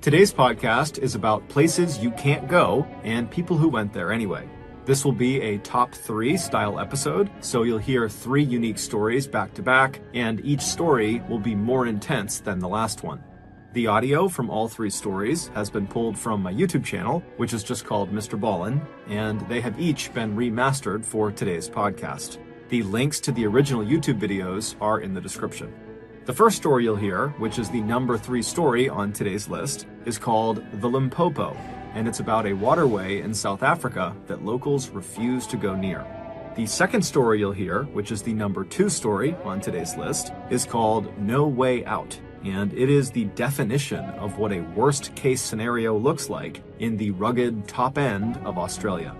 Today's podcast is about places you can't go and people who went there anyway. This will be a top 3 style episode, so you'll hear 3 unique stories back to back, and each story will be more intense than the last one. The audio from all 3 stories has been pulled from my YouTube channel, which is just called MrBallen, and they have each been remastered for today's podcast. The links to the original YouTube videos are in the description. The first story you'll hear, which is the number 3 story on today's list, is called The Limpopo, and it's about a waterway in South Africa that locals refuse to go near. The second story you'll hear, which is the number 2 story on today's list, is called No Way Out, and it is the definition of what a worst-case scenario looks like in the rugged top end of Australia.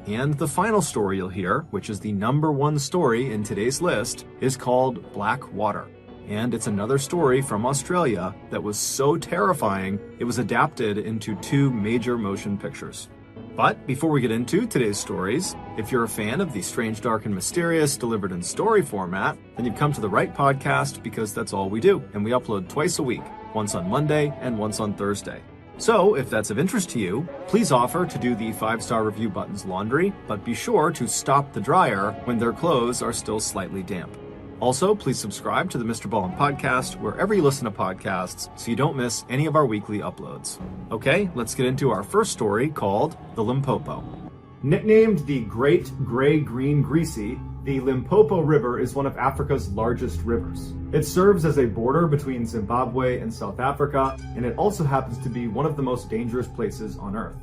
And the final story you'll hear, which is the number 1 story in today's list, is called Black Water. And it's another story from Australia that was so terrifying, it was adapted into 2 major motion pictures. But before we get into today's stories, if you're a fan of the strange, dark, and mysterious delivered in story format, then you've come to the right podcast because that's all we do. And we upload twice a week, once on Monday and once on Thursday. So if that's of interest to you, please offer to do the 5-star review button's laundry, but be sure to stop the dryer when their clothes are still slightly damp. Also, please subscribe to the MrBallen podcast wherever you listen to podcasts so you don't miss any of our weekly uploads. Okay, let's get into our first story called The Limpopo. Nicknamed the Great Grey Green Greasy, the Limpopo River is one of Africa's largest rivers. It serves as a border between Zimbabwe and South Africa, and it also happens to be one of the most dangerous places on Earth.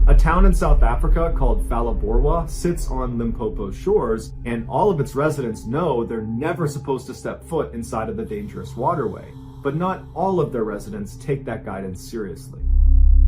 A town in South Africa called Phalaborwa sits on Limpopo's shores, and all of its residents know they're never supposed to step foot inside of the dangerous waterway. But not all of their residents take that guidance seriously.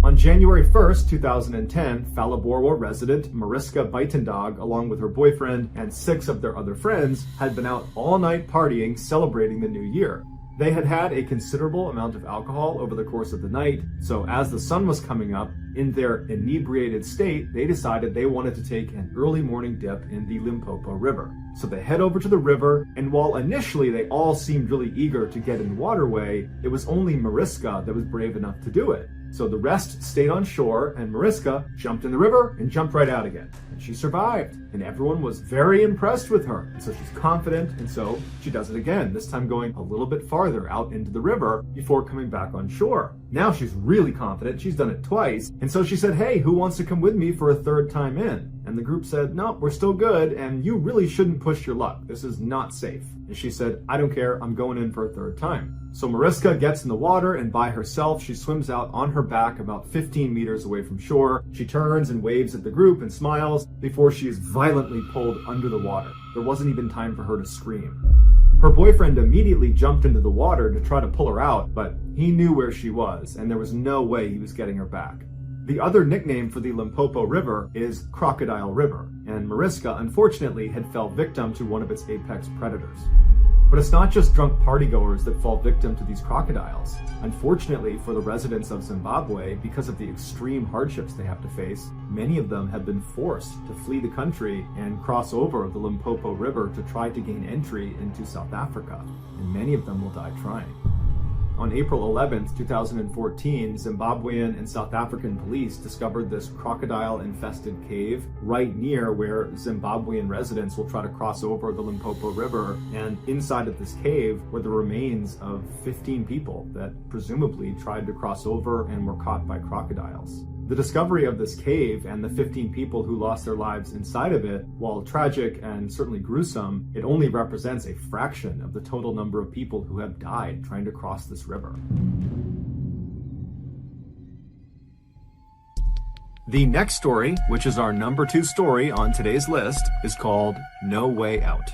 On January 1st, 2010, Phalaborwa resident Mariska Buitendag, along with her boyfriend and 6 of their other friends, had been out all night partying, celebrating the new year. They had had a considerable amount of alcohol over the course of the night, so as the sun was coming up, in their inebriated state, they decided they wanted to take an early morning dip in the Limpopo River. So they head over to the river, and while initially they all seemed really eager to get in the waterway, it was only Mariska that was brave enough to do it. So the rest stayed on shore, and Mariska jumped in the river and jumped right out again. And she survived, and everyone was very impressed with her. And so she's confident, and so she does it again, this time going a little bit farther out into the river before coming back on shore. Now she's really confident, she's done it twice, and so she said, "Hey, who wants to come with me for a 3rd time in?" And the group said, "No, we're still good, and you really shouldn't push your luck. This is not safe." And she said, "I don't care, I'm going in for a 3rd time." So Mariska gets in the water, and by herself, she swims out on her back about 15 meters away from shore. She turns and waves at the group and smiles before she is violently pulled under the water. There wasn't even time for her to scream. Her boyfriend immediately jumped into the water to try to pull her out, but he knew where she was, and there was no way he was getting her back. The other nickname for the Limpopo River is Crocodile River, and Mariska unfortunately had fell victim to one of its apex predators. But it's not just drunk partygoers that fall victim to these crocodiles. Unfortunately for the residents of Zimbabwe, because of the extreme hardships they have to face, many of them have been forced to flee the country and cross over the Limpopo River to try to gain entry into South Africa, and many of them will die trying. On April 11th, 2014, Zimbabwean and South African police discovered this crocodile-infested cave right near where Zimbabwean residents will try to cross over the Limpopo River, and inside of this cave were the remains of 15 people that presumably tried to cross over and were caught by crocodiles. The discovery of this cave and the 15 people who lost their lives inside of it, while tragic and certainly gruesome, it only represents a fraction of the total number of people who have died trying to cross this river. The next story, which is our number 2 story on today's list, is called No Way Out.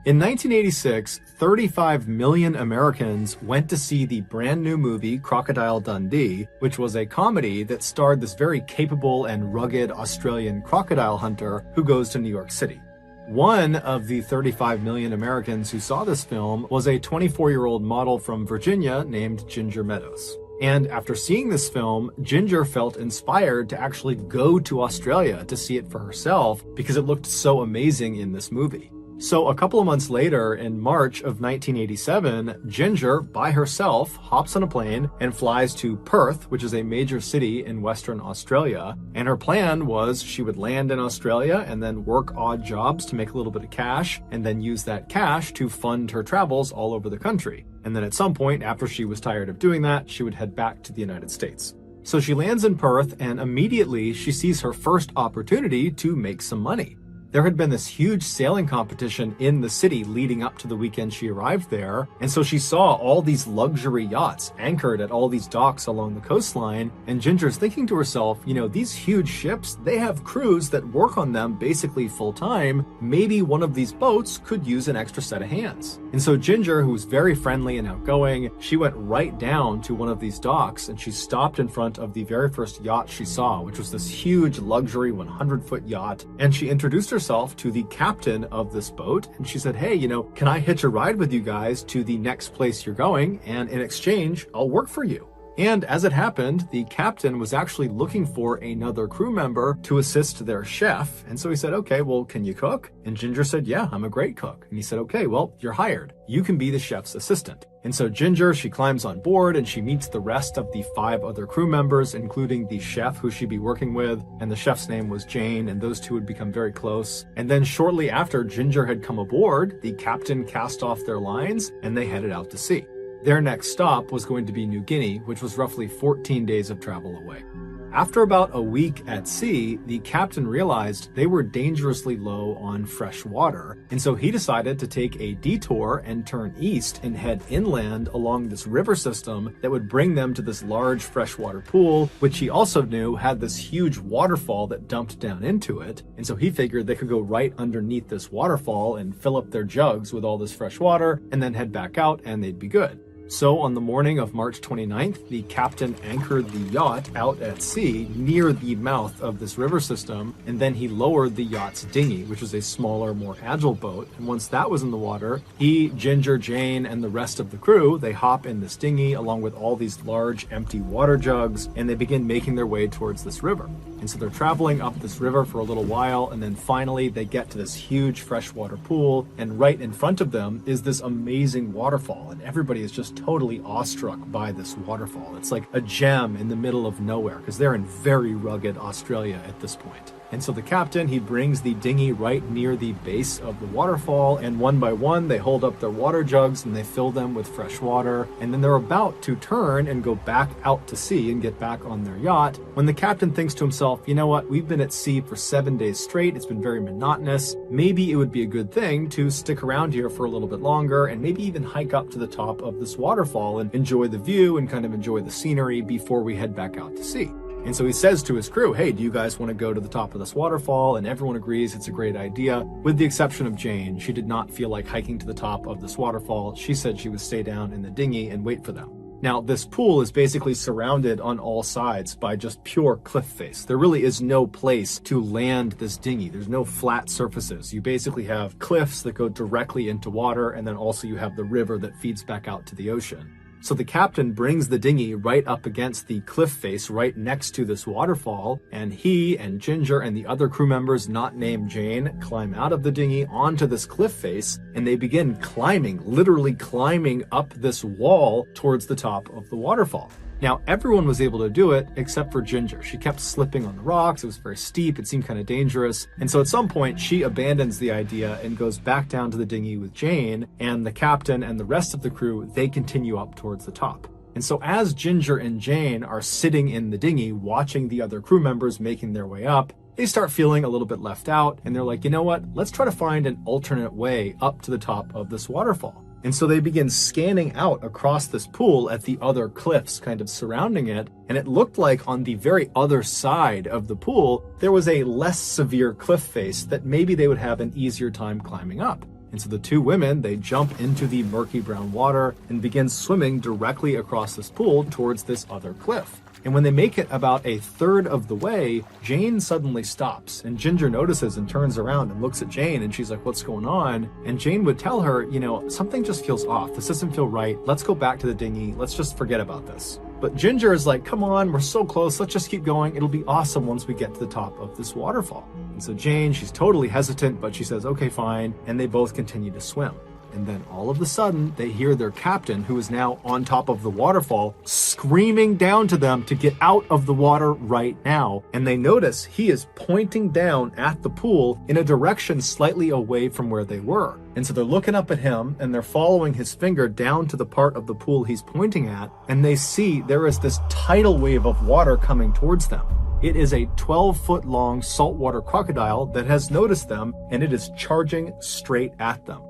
In 1986, 35 million Americans went to see the brand new movie Crocodile Dundee, which was a comedy that starred this very capable and rugged Australian crocodile hunter who goes to New York City. One of the 35 million Americans who saw this film was a 24-year-old model from Virginia named Ginger Meadows. And after seeing this film, Ginger felt inspired to actually go to Australia to see it for herself because it looked so amazing in this movie. So a couple of months later, in March of 1987, Ginger, by herself, hops on a plane and flies to Perth, which is a major city in Western Australia. And her plan was she would land in Australia and then work odd jobs to make a little bit of cash, and then use that cash to fund her travels all over the country. And then at some point, after she was tired of doing that, she would head back to the United States. So she lands in Perth, and immediately she sees her first opportunity to make some money. There had been this huge sailing competition in the city leading up to the weekend she arrived there, and so she saw all these luxury yachts anchored at all these docks along the coastline, and Ginger's thinking to herself, you know, these huge ships, they have crews that work on them basically full-time. Maybe one of these boats could use an extra set of hands. And so Ginger, who was very friendly and outgoing, she went right down to one of these docks, and she stopped in front of the very first yacht she saw, which was this huge luxury 100-foot yacht, and she introduced herself to the captain of this boat, and she said, hey, you know, can I hitch a ride with you guys to the next place you're going, and in exchange, I'll work for you. And as it happened, the captain was actually looking for another crew member to assist their chef. And so he said, okay, well, can you cook? And Ginger said, yeah, I'm a great cook. And he said, okay, well, you're hired. You can be the chef's assistant. And so Ginger, she climbs on board and she meets the rest of the 5 other crew members, including the chef who she'd be working with. And the chef's name was Jane, and those two would become very close. And then shortly after Ginger had come aboard, the captain cast off their lines and they headed out to sea. Their next stop was going to be New Guinea, which was roughly 14 days of travel away. After about a week at sea, the captain realized they were dangerously low on fresh water, and so he decided to take a detour and turn east and head inland along this river system that would bring them to this large freshwater pool, which he also knew had this huge waterfall that dumped down into it. And so he figured they could go right underneath this waterfall and fill up their jugs with all this fresh water and then head back out and they'd be good. So on the morning of March 29th, the captain anchored the yacht out at sea near the mouth of this river system, and then he lowered the yacht's dinghy, which was a smaller, more agile boat. And once that was in the water, he, Ginger, Jane, and the rest of the crew, they hop in this dinghy along with all these large empty water jugs, and they begin making their way towards this river. And so they're traveling up this river for a little while, and then finally they get to this huge freshwater pool, and right in front of them is this amazing waterfall, and everybody is just totally awestruck by this waterfall. It's like a gem in the middle of nowhere, because they're in very rugged Australia at this point. And so the captain, he brings the dinghy right near the base of the waterfall, and one by one they hold up their water jugs and they fill them with fresh water, and then they're about to turn and go back out to sea and get back on their yacht when the captain thinks to himself, you know what, we've been at sea for 7 days straight, it's been very monotonous, maybe it would be a good thing to stick around here for a little bit longer and maybe even hike up to the top of this waterfall and enjoy the view and kind of enjoy the scenery before we head back out to sea. And so he says to his crew, hey, do you guys want to go to the top of this waterfall? And everyone agrees it's a great idea, with the exception of Jane. She did not feel like hiking to the top of this waterfall. She said she would stay down in the dinghy and wait for them. Now, this pool is basically surrounded on all sides by just pure cliff face. There really is no place to land this dinghy. There's no flat surfaces. You basically have cliffs that go directly into water, and then also you have the river that feeds back out to the ocean. So the captain brings the dinghy right up against the cliff face right next to this waterfall, and he and Ginger and the other crew members not named Jane climb out of the dinghy onto this cliff face, and they begin climbing, literally climbing up this wall towards the top of the waterfall. Now, everyone was able to do it except for Ginger. She kept slipping on the rocks. It was very steep. It seemed kind of dangerous. And so at some point, she abandons the idea and goes back down to the dinghy with Jane, and the captain and the rest of the crew, they continue up towards the top. And so as Ginger and Jane are sitting in the dinghy watching the other crew members making their way up, they start feeling a little bit left out, and they're like, you know what? Let's try to find an alternate way up to the top of this waterfall. And so they begin scanning out across this pool at the other cliffs kind of surrounding it, and it looked like on the very other side of the pool, there was a less severe cliff face that maybe they would have an easier time climbing up. And so the two women, they jump into the murky brown water and begin swimming directly across this pool towards this other cliff. And when they make it about a third of the way, Jane suddenly stops, and Ginger notices and turns around and looks at Jane, and she's like, what's going on? And Jane would tell her, you know, something just feels off. This doesn't feel right. Let's go back to the dinghy. Let's just forget about this. But Ginger is like, come on, we're so close, let's just keep going. It'll be awesome once we get to the top of this waterfall. And so Jane, she's totally hesitant, but she says, okay, fine. And they both continue to swim. And then all of a sudden, they hear their captain, who is now on top of the waterfall, screaming down to them to get out of the water right now. And they notice he is pointing down at the pool in a direction slightly away from where they were. And so they're looking up at him and they're following his finger down to the part of the pool he's pointing at. And they see there is this tidal wave of water coming towards them. It is a 12-foot long saltwater crocodile that has noticed them, and it is charging straight at them.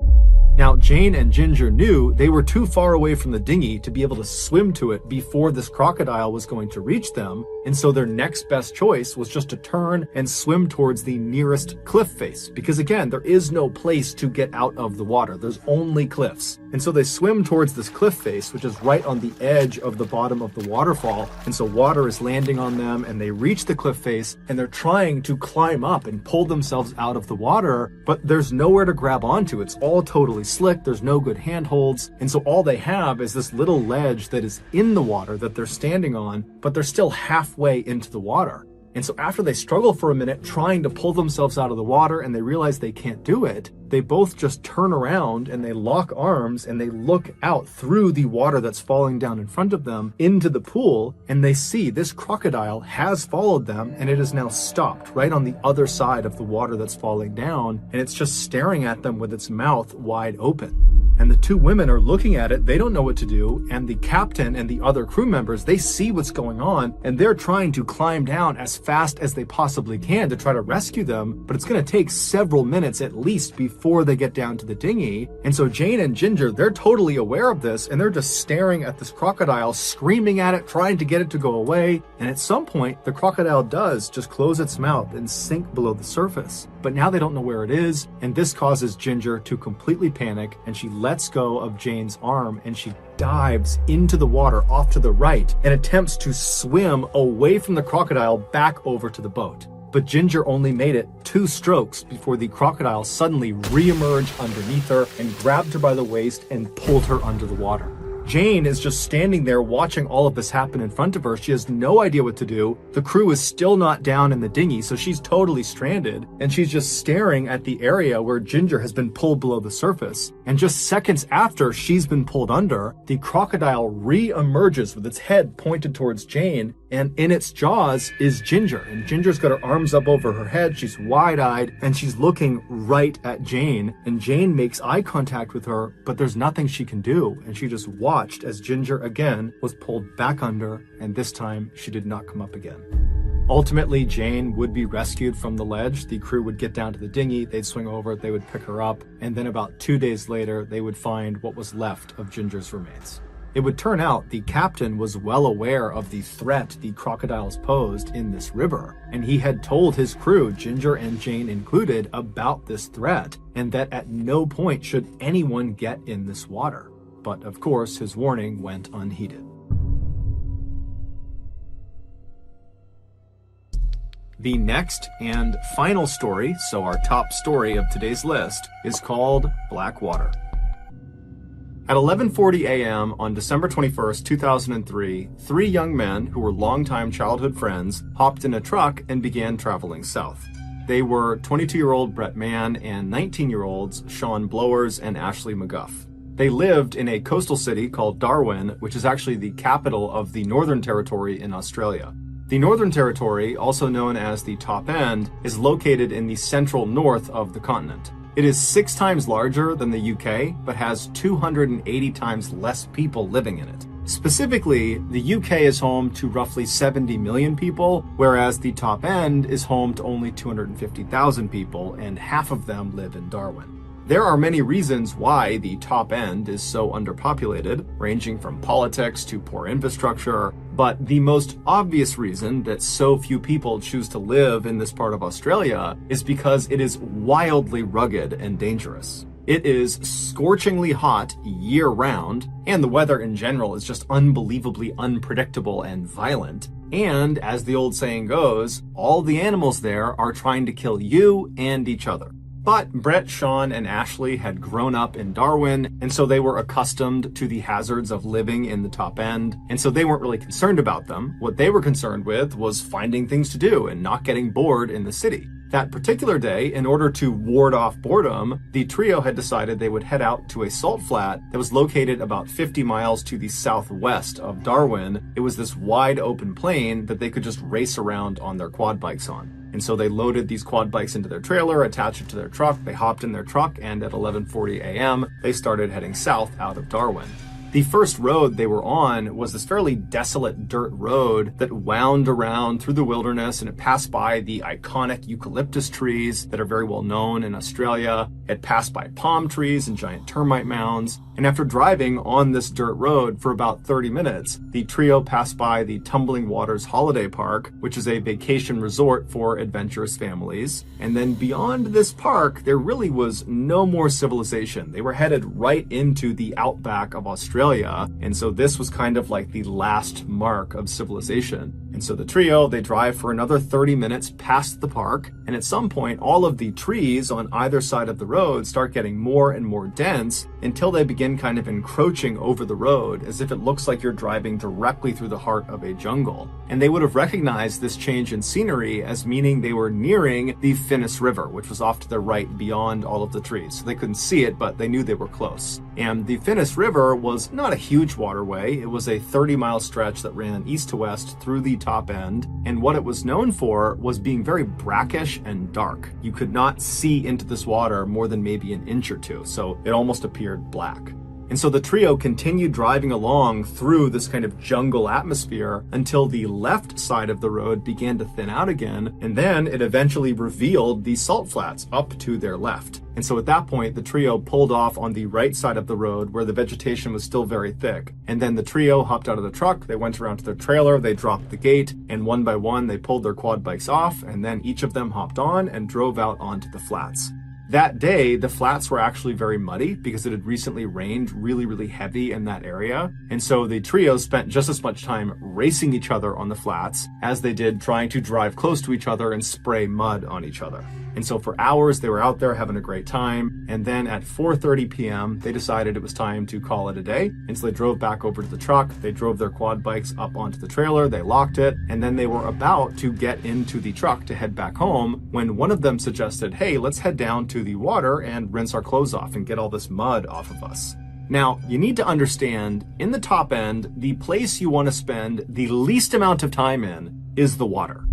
Now, Jane and Ginger knew they were too far away from the dinghy to be able to swim to it before this crocodile was going to reach them, and so their next best choice was just to turn and swim towards the nearest cliff face, because again, there is no place to get out of the water. There's only cliffs. And so they swim towards this cliff face, which is right on the edge of the bottom of the waterfall, and so water is landing on them, and they reach the cliff face, and they're trying to climb up and pull themselves out of the water, but there's nowhere to grab onto. It's all totally slick, there's no good handholds, and so all they have is this little ledge that is in the water that they're standing on, but they're still halfway into the water. And so after they struggle for a minute trying to pull themselves out of the water and they realize they can't do it, they both just turn around and they lock arms and they look out through the water that's falling down in front of them into the pool, and they see this crocodile has followed them and it is now stopped right on the other side of the water that's falling down, and it's just staring at them with its mouth wide open. And the two women are looking at it, they don't know what to do, and the captain and the other crew members, they see what's going on, and they're trying to climb down as fast as they possibly can to try to rescue them, but it's going to take several minutes at least before they get down to the dinghy. And so Jane and Ginger, they're totally aware of this, and they're just staring at this crocodile, screaming at it, trying to get it to go away, and at some point, the crocodile does just close its mouth and sink below the surface. But now they don't know where it is, and this causes Ginger to completely panic, and she lets go of Jane's arm and she dives into the water off to the right and attempts to swim away from the crocodile back over to the boat. But Ginger only made it 2 strokes before the crocodile suddenly re-emerged underneath her and grabbed her by the waist and pulled her under the water. Jane is just standing there watching all of this happen in front of her. She has no idea what to do. The crew is still not down in the dinghy, so she's totally stranded, and she's just staring at the area where Ginger has been pulled below the surface. And just seconds after she's been pulled under, the crocodile re-emerges with its head pointed towards Jane, and in its jaws is Ginger. And Ginger's got her arms up over her head, she's wide-eyed, and she's looking right at Jane. And Jane makes eye contact with her, but there's nothing she can do, and she just watched as Ginger again was pulled back under, and this time she did not come up again. Ultimately, Jane would be rescued from the ledge. The crew would get down to the dinghy, they'd swing over, they would pick her up, and then about 2 days later, they would find what was left of Ginger's remains. It would turn out the captain was well aware of the threat the crocodiles posed in this river, and he had told his crew, Ginger and Jane included, about this threat, and that at no point should anyone get in this water. But of course, his warning went unheeded. The next and final story, so our top story of today's list, is called Blackwater. At 11:40 a.m. on December 21st, 2003, 3 young men who were longtime childhood friends hopped in a truck and began traveling south. They were 22-year-old Brett Mann and 19-year-olds Sean Blowers and Ashley McGuff. They lived in a coastal city called Darwin, which is actually the capital of the Northern Territory in Australia. The Northern Territory, also known as the Top End, is located in the central north of the continent. It is 6 times larger than the UK, but has 280 times less people living in it. Specifically, the UK is home to roughly 70 million people, whereas the Top End is home to only 250,000 people, and half of them live in Darwin. There are many reasons why the Top End is so underpopulated, ranging from politics to poor infrastructure, but the most obvious reason that so few people choose to live in this part of Australia is because it is wildly rugged and dangerous. It is scorchingly hot year-round, and the weather in general is just unbelievably unpredictable and violent. And, as the old saying goes, all the animals there are trying to kill you and each other. But Brett, Sean, and Ashley had grown up in Darwin, and so they were accustomed to the hazards of living in the top end, and so they weren't really concerned about them. What they were concerned with was finding things to do and not getting bored in the city. That particular day, in order to ward off boredom, the trio had decided they would head out to a salt flat that was located about 50 miles to the southwest of Darwin. It was this wide open plain that they could just race around on their quad bikes on. And so they loaded these quad bikes into their trailer, attached it to their truck, they hopped in their truck, and at 11:40 a.m., they started heading south out of Darwin. The first road they were on was this fairly desolate dirt road that wound around through the wilderness, and it passed by the iconic eucalyptus trees that are very well known in Australia. It passed by palm trees and giant termite mounds. And after driving on this dirt road for about 30 minutes, the trio passed by the Tumbling Waters Holiday Park, which is a vacation resort for adventurous families. And then beyond this park, there really was no more civilization. They were headed right into the outback of Australia. And so this was kind of like the last mark of civilization. And so the trio, they drive for another 30 minutes past the park. And at some point, all of the trees on either side of the road start getting more and more dense until they begin kind of encroaching over the road, as if it looks like you're driving directly through the heart of a jungle. And they would have recognized this change in scenery as meaning they were nearing the Finnis River, which was off to their right beyond all of the trees. So they couldn't see it, but they knew they were close. And the Finnis River was not a huge waterway. It was a 30-mile stretch that ran east to west through the top end. And what it was known for was being very brackish and dark. You could not see into this water more than maybe an inch or two, so it almost appeared black. And so the trio continued driving along through this kind of jungle atmosphere until the left side of the road began to thin out again, and then it eventually revealed the salt flats up to their left. And so at that point, the trio pulled off on the right side of the road where the vegetation was still very thick. And then the trio hopped out of the truck, they went around to their trailer, they dropped the gate, and one by one they pulled their quad bikes off, and then each of them hopped on and drove out onto the flats. That day, the flats were actually very muddy because it had recently rained really, really heavy in that area. And so the trio spent just as much time racing each other on the flats as they did trying to drive close to each other and spray mud on each other. And so for hours, they were out there having a great time. And then at 4:30 p.m., they decided it was time to call it a day. And so they drove back over to the truck. They drove their quad bikes up onto the trailer. They locked it. And then they were about to get into the truck to head back home when one of them suggested, hey, let's head down to the water and rinse our clothes off and get all this mud off of us. Now, you need to understand, in the top end, the place you want to spend the least amount of time in is the water.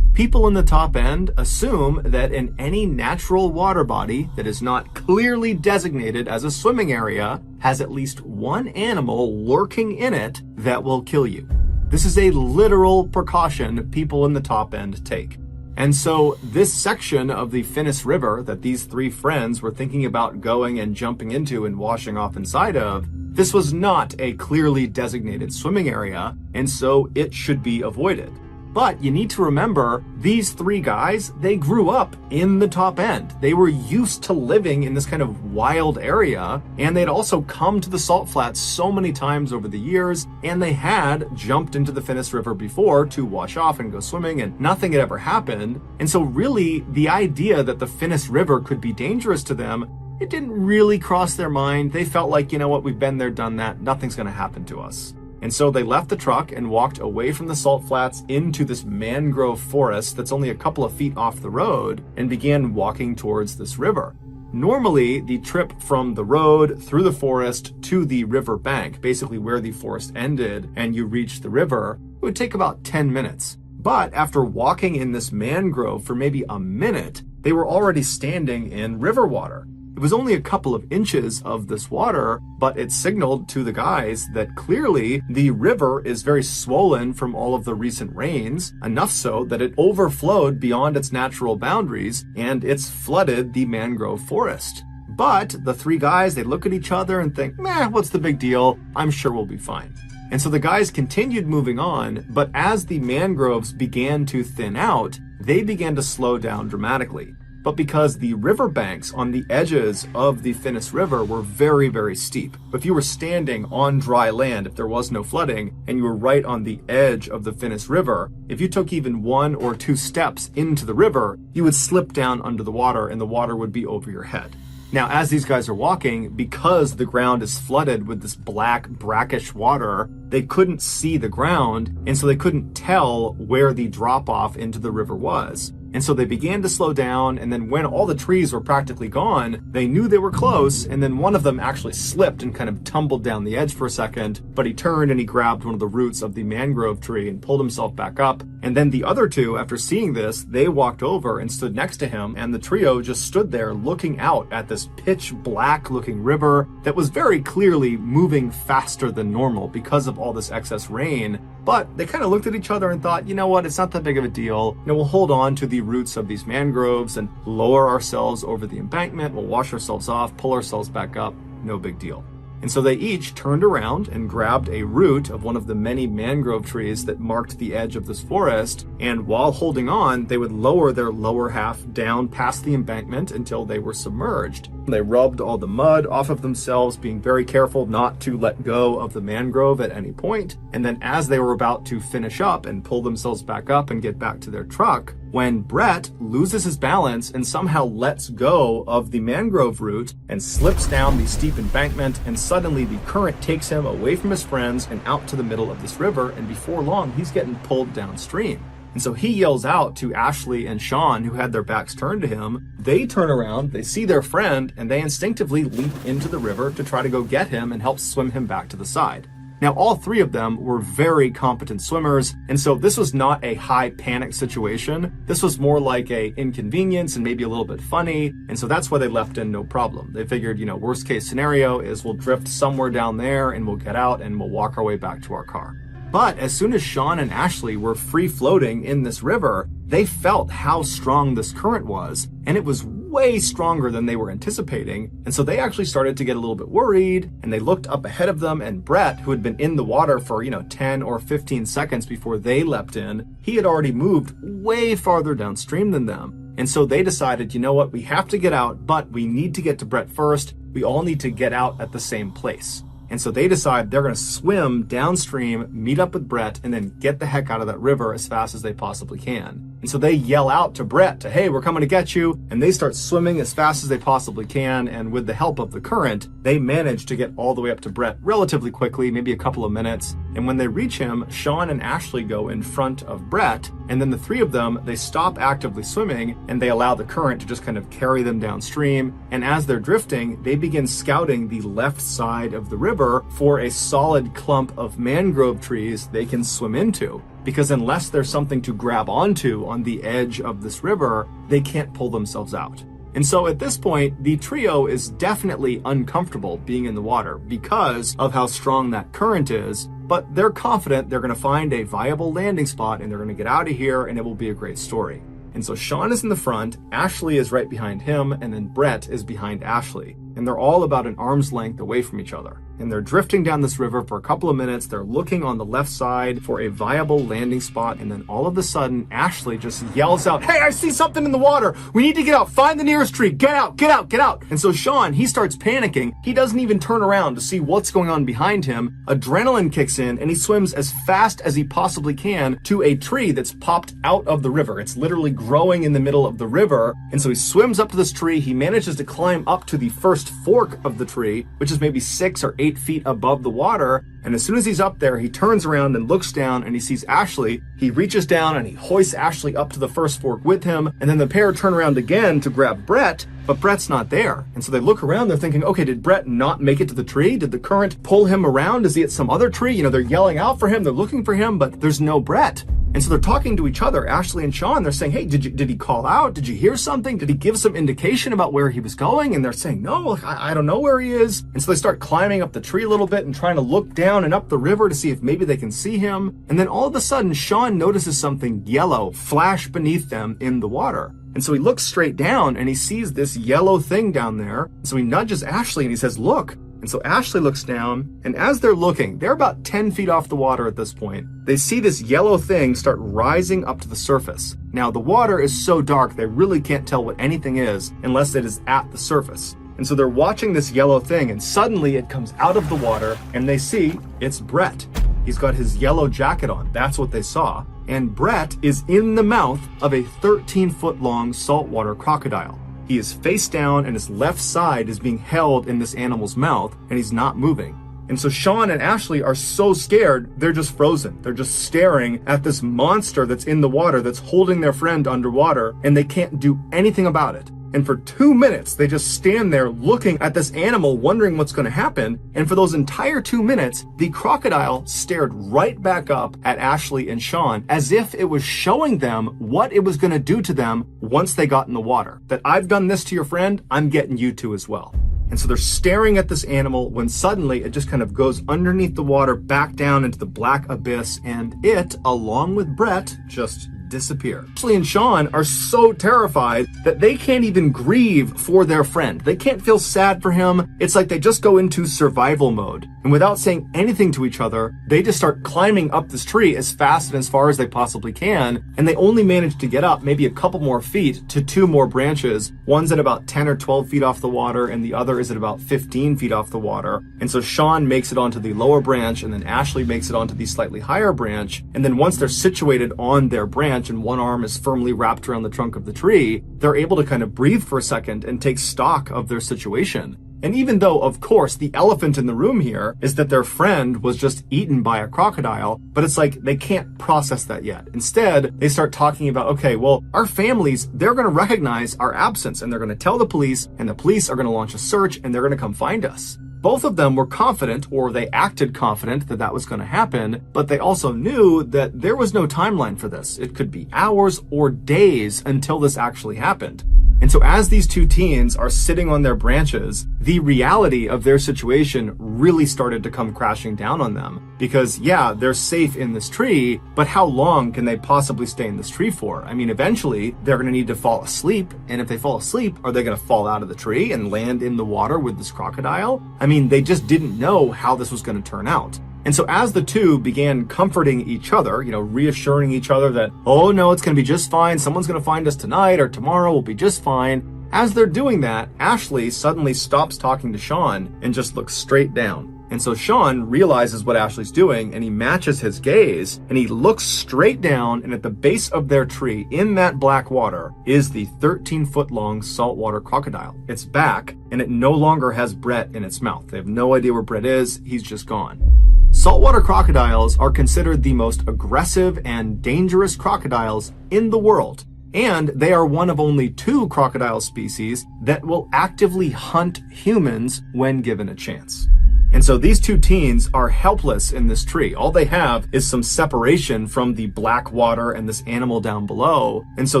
People in the top end assume that in any natural water body that is not clearly designated as a swimming area has at least one animal lurking in it that will kill you. This is a literal precaution people in the top end take. And so this section of the Finnis River that these three friends were thinking about going and jumping into and washing off inside of, this was not a clearly designated swimming area, and so it should be avoided. But you need to remember, these three guys, they grew up in the top end. They were used to living in this kind of wild area, and they'd also come to the salt flats so many times over the years, and they had jumped into the Finnis River before to wash off and go swimming, and nothing had ever happened. And so really, the idea that the Finnis River could be dangerous to them, it didn't really cross their mind. They felt like, you know what, we've been there, done that, nothing's gonna happen to us. And so they left the truck and walked away from the salt flats into this mangrove forest that's only a couple of feet off the road and began walking towards this river. Normally, the trip from the road through the forest to the river bank, basically where the forest ended and you reach the river, it would take about 10 minutes. But after walking in this mangrove for maybe a minute, they were already standing in river water. It was only a couple of inches of this water, but it signaled to the guys that clearly the river is very swollen from all of the recent rains, enough so that it overflowed beyond its natural boundaries and it's flooded the mangrove forest. But the three guys, they look at each other and think, meh, what's the big deal? I'm sure we'll be fine. And so the guys continued moving on, but as the mangroves began to thin out, they began to slow down dramatically. but because the riverbanks on the edges of the Finnis River were very, very steep. If you were standing on dry land, if there was no flooding, and you were right on the edge of the Finnis River, if you took even 1 or 2 steps into the river, you would slip down under the water and the water would be over your head. Now, as these guys are walking, because the ground is flooded with this black, brackish water, they couldn't see the ground, and so they couldn't tell where the drop-off into the river was. And so they began to slow down, and then when all the trees were practically gone, they knew they were close, and then one of them actually slipped and kind of tumbled down the edge for a second, but he turned and he grabbed one of the roots of the mangrove tree and pulled himself back up. And then the other two, after seeing this, they walked over and stood next to him, and the trio just stood there looking out at this pitch black looking river that was very clearly moving faster than normal because of all this excess rain. But they kind of looked at each other and thought, you know what, it's not that big of a deal. We'll hold on to the roots of these mangroves and lower ourselves over the embankment. We'll wash ourselves off, pull ourselves back up. No big deal. And so they each turned around and grabbed a root of one of the many mangrove trees that marked the edge of this forest. And while holding on, they would lower their lower half down past the embankment until they were submerged. They rubbed all the mud off of themselves, being very careful not to let go of the mangrove at any point. And then as they were about to finish up and pull themselves back up and get back to their truck, when Brett loses his balance and somehow lets go of the mangrove root and slips down the steep embankment, and suddenly the current takes him away from his friends and out to the middle of this river, and before long he's getting pulled downstream. And so he yells out to Ashley and Sean, who had their backs turned to him. They turn around, they see their friend, and they instinctively leap into the river to try to go get him and help swim him back to the side. Now, all three of them were very competent swimmers, and so this was not a high panic situation. This was more like a inconvenience and maybe a little bit funny, and so that's why they left in no problem. They figured, worst case scenario is we'll drift somewhere down there and we'll get out and we'll walk our way back to our car. But as soon as Sean and Ashley were free floating in this river, they felt how strong this current was, and it was way stronger than they were anticipating. And so they actually started to get a little bit worried, and they looked up ahead of them, and Brett, who had been in the water for, 10 or 15 seconds before they leapt in, he had already moved way farther downstream than them. And so they decided, we have to get out, but we need to get to Brett first. We all need to get out at the same place. And so they decide they're going to swim downstream, meet up with Brett, and then get the heck out of that river as fast as they possibly can. And so they yell out to Brett hey, we're coming to get you. And they start swimming as fast as they possibly can. And with the help of the current, they manage to get all the way up to Brett relatively quickly, maybe a couple of minutes. And when they reach him, Sean and Ashley go in front of Brett. And then the three of them, they stop actively swimming and they allow the current to just kind of carry them downstream. And as they're drifting, they begin scouting the left side of the river for a solid clump of mangrove trees they can swim into. Because unless there's something to grab onto on the edge of this river, they can't pull themselves out. And so at this point, the trio is definitely uncomfortable being in the water because of how strong that current is, but they're confident they're going to find a viable landing spot and they're going to get out of here and it will be a great story. And so Sean is in the front, Ashley is right behind him, and then Brett is behind Ashley. And they're all about an arm's length away from each other. And they're drifting down this river for a couple of minutes. They're looking on the left side for a viable landing spot. And then all of a sudden, Ashley just yells out, "Hey, I see something in the water. We need to get out. Find the nearest tree. Get out, get out, get out." And so Sean, he starts panicking. He doesn't even turn around to see what's going on behind him. Adrenaline kicks in and he swims as fast as he possibly can to a tree that's popped out of the river. It's literally growing in the middle of the river. And so he swims up to this tree. He manages to climb up to the first fork of the tree, which is maybe 6 or 8 feet above the water. And as soon as he's up there, he turns around and looks down and he sees Ashley. He reaches down and he hoists Ashley up to the first fork with him. And then the pair turn around again to grab Brett, but Brett's not there. And so they look around, they're thinking, okay, did Brett not make it to the tree? Did the current pull him around? Is he at some other tree? They're yelling out for him. They're looking for him, but there's no Brett. And so they're talking to each other, Ashley and Sean. They're saying, hey, did he call out? Did you hear something? Did he give some indication about where he was going? And they're saying, no, I don't know where he is. And so they start climbing up the tree a little bit and trying to look down and up the river to see if maybe they can see him. And then all of a sudden, Sean notices something yellow flash beneath them in the water. And so he looks straight down and he sees this yellow thing down there. So he nudges Ashley and he says, look. And so Ashley looks down, and as they're looking, they're about 10 feet off the water at this point. They see this yellow thing start rising up to the surface. Now, the water is so dark, they really can't tell what anything is unless it is at the surface. And so they're watching this yellow thing, and suddenly it comes out of the water, and they see it's Brett. He's got his yellow jacket on. That's what they saw. And Brett is in the mouth of a 13-foot-long saltwater crocodile. He is face down, and his left side is being held in this animal's mouth, and he's not moving. And so Sean and Ashley are so scared, they're just frozen. They're just staring at this monster that's in the water, that's holding their friend underwater, and they can't do anything about it. And for 2 minutes, they just stand there looking at this animal, wondering what's going to happen. And for those entire 2 minutes, the crocodile stared right back up at Ashley and Sean as if it was showing them what it was going to do to them once they got in the water. That I've done this to your friend, I'm getting you to as well. And so they're staring at this animal when suddenly it just kind of goes underneath the water back down into the black abyss, and it, along with Brett, just disappear. Ashley and Sean are so terrified that they can't even grieve for their friend. They can't feel sad for him. It's like they just go into survival mode. And without saying anything to each other, they just start climbing up this tree as fast and as far as they possibly can. And they only manage to get up maybe a couple more feet to 2 more branches. One's at about 10 or 12 feet off the water, and the other is at about 15 feet off the water. And so Sean makes it onto the lower branch, and then Ashley makes it onto the slightly higher branch. And then once they're situated on their branch and one arm is firmly wrapped around the trunk of the tree, they're able to kind of breathe for a second and take stock of their situation. And even though, of course, the elephant in the room here is that their friend was just eaten by a crocodile, but it's like they can't process that yet. Instead, they start talking about, okay, well, our families, they're going to recognize our absence, and they're going to tell the police, and the police are going to launch a search, and they're going to come find us. Both of them were confident, or they acted confident, that that was going to happen, but they also knew that there was no timeline for this. It could be hours or days until this actually happened. And so as these two teens are sitting on their branches, the reality of their situation really started to come crashing down on them. Because yeah, they're safe in this tree, but how long can they possibly stay in this tree for? I mean, eventually they're going to need to fall asleep. And if they fall asleep, are they going to fall out of the tree and land in the water with this crocodile? I mean, they just didn't know how this was going to turn out. And so as the two began comforting each other, reassuring each other that, oh no, it's going to be just fine. Someone's going to find us tonight, or tomorrow will be just fine. As they're doing that, Ashley suddenly stops talking to Sean and just looks straight down. And so Sean realizes what Ashley's doing, and he matches his gaze, and he looks straight down, and at the base of their tree in that black water is the 13-foot-long saltwater crocodile. It's back, and it no longer has Brett in its mouth. They have no idea where Brett is. He's just gone. Saltwater crocodiles are considered the most aggressive and dangerous crocodiles in the world, and they are one of only 2 crocodile species that will actively hunt humans when given a chance. And so these two teens are helpless in this tree. All they have is some separation from the black water and this animal down below. And so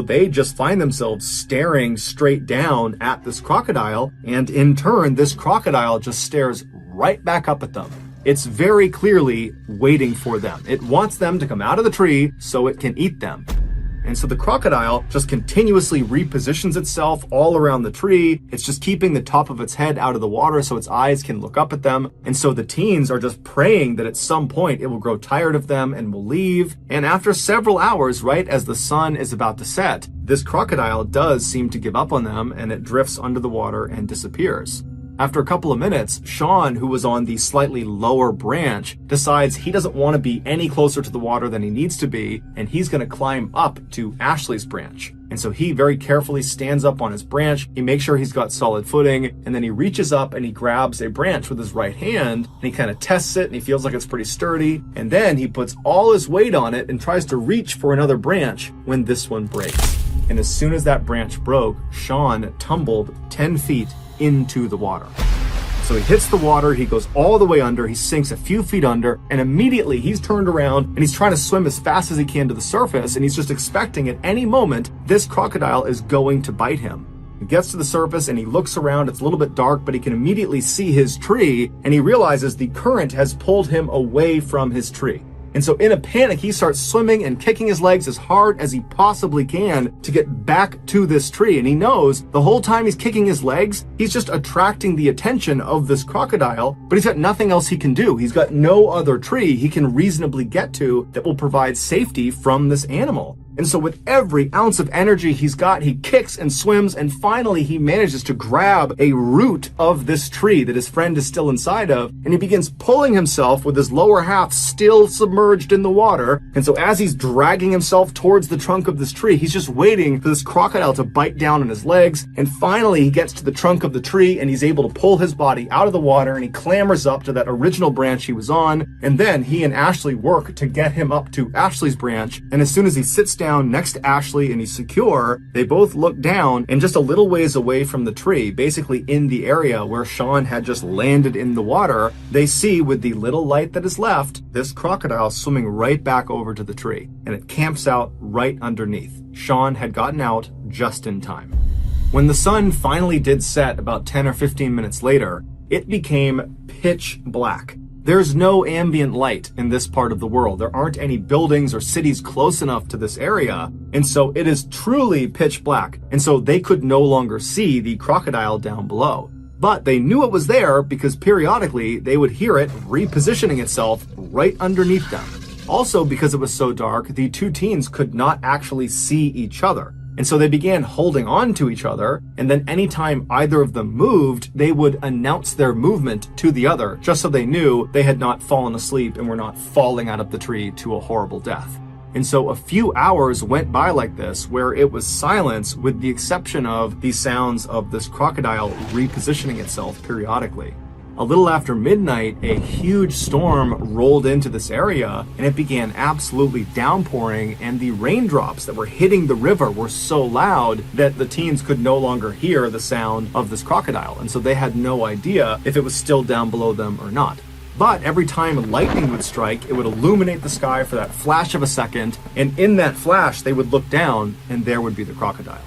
they just find themselves staring straight down at this crocodile, and in turn, this crocodile just stares right back up at them. It's very clearly waiting for them. It wants them to come out of the tree so it can eat them. And so the crocodile just continuously repositions itself all around the tree. It's just keeping the top of its head out of the water so its eyes can look up at them. And so the teens are just praying that at some point it will grow tired of them and will leave. And after several hours, right as the sun is about to set, this crocodile does seem to give up on them, and it drifts under the water and disappears. After a couple of minutes, Sean, who was on the slightly lower branch, decides he doesn't want to be any closer to the water than he needs to be, and he's going to climb up to Ashley's branch. And so he very carefully stands up on his branch, he makes sure he's got solid footing, and then he reaches up and he grabs a branch with his right hand, and he kind of tests it, and he feels like it's pretty sturdy, and then he puts all his weight on it and tries to reach for another branch when this one breaks. And as soon as that branch broke, Sean tumbled 10 feet into the water. So he hits the water, he goes all the way under, he sinks a few feet under, and immediately he's turned around and he's trying to swim as fast as he can to the surface, and he's just expecting at any moment this crocodile is going to bite him. He gets to the surface and he looks around. It's a little bit dark, but he can immediately see his tree, and he realizes the current has pulled him away from his tree. And so in a panic, he starts swimming and kicking his legs as hard as he possibly can to get back to this tree. And he knows the whole time he's kicking his legs, he's just attracting the attention of this crocodile, but he's got nothing else he can do. He's got no other tree he can reasonably get to that will provide safety from this animal. And so with every ounce of energy he's got, he kicks and swims, and finally he manages to grab a root of this tree that his friend is still inside of, and he begins pulling himself with his lower half still submerged in the water. And so as he's dragging himself towards the trunk of this tree, he's just waiting for this crocodile to bite down on his legs, and finally he gets to the trunk of the tree and he's able to pull his body out of the water, and he clambers up to that original branch he was on, and then he and Ashley work to get him up to Ashley's branch. And as soon as he sits down next to Ashley and he's secure, they both look down, and just a little ways away from the tree, basically in the area where Sean had just landed in the water, they see with the little light that is left, this crocodile swimming right back over to the tree, and it camps out right underneath. Sean had gotten out just in time. When the sun finally did set about 10 or 15 minutes later, it became pitch black. There's no ambient light in this part of the world. There aren't any buildings or cities close enough to this area, and so it is truly pitch black. And so they could no longer see the crocodile down below. But they knew it was there because periodically they would hear it repositioning itself right underneath them. Also, because it was so dark, the two teens could not actually see each other. And so they began holding on to each other, and then anytime either of them moved, they would announce their movement to the other, just so they knew they had not fallen asleep and were not falling out of the tree to a horrible death. And so a few hours went by like this, where it was silence with the exception of the sounds of this crocodile repositioning itself periodically. A little after midnight, a huge storm rolled into this area, and it began absolutely downpouring, and the raindrops that were hitting the river were so loud that the teens could no longer hear the sound of this crocodile, and so they had no idea if it was still down below them or not. But every time lightning would strike, it would illuminate the sky for that flash of a second, and in that flash they would look down, and there would be the crocodile.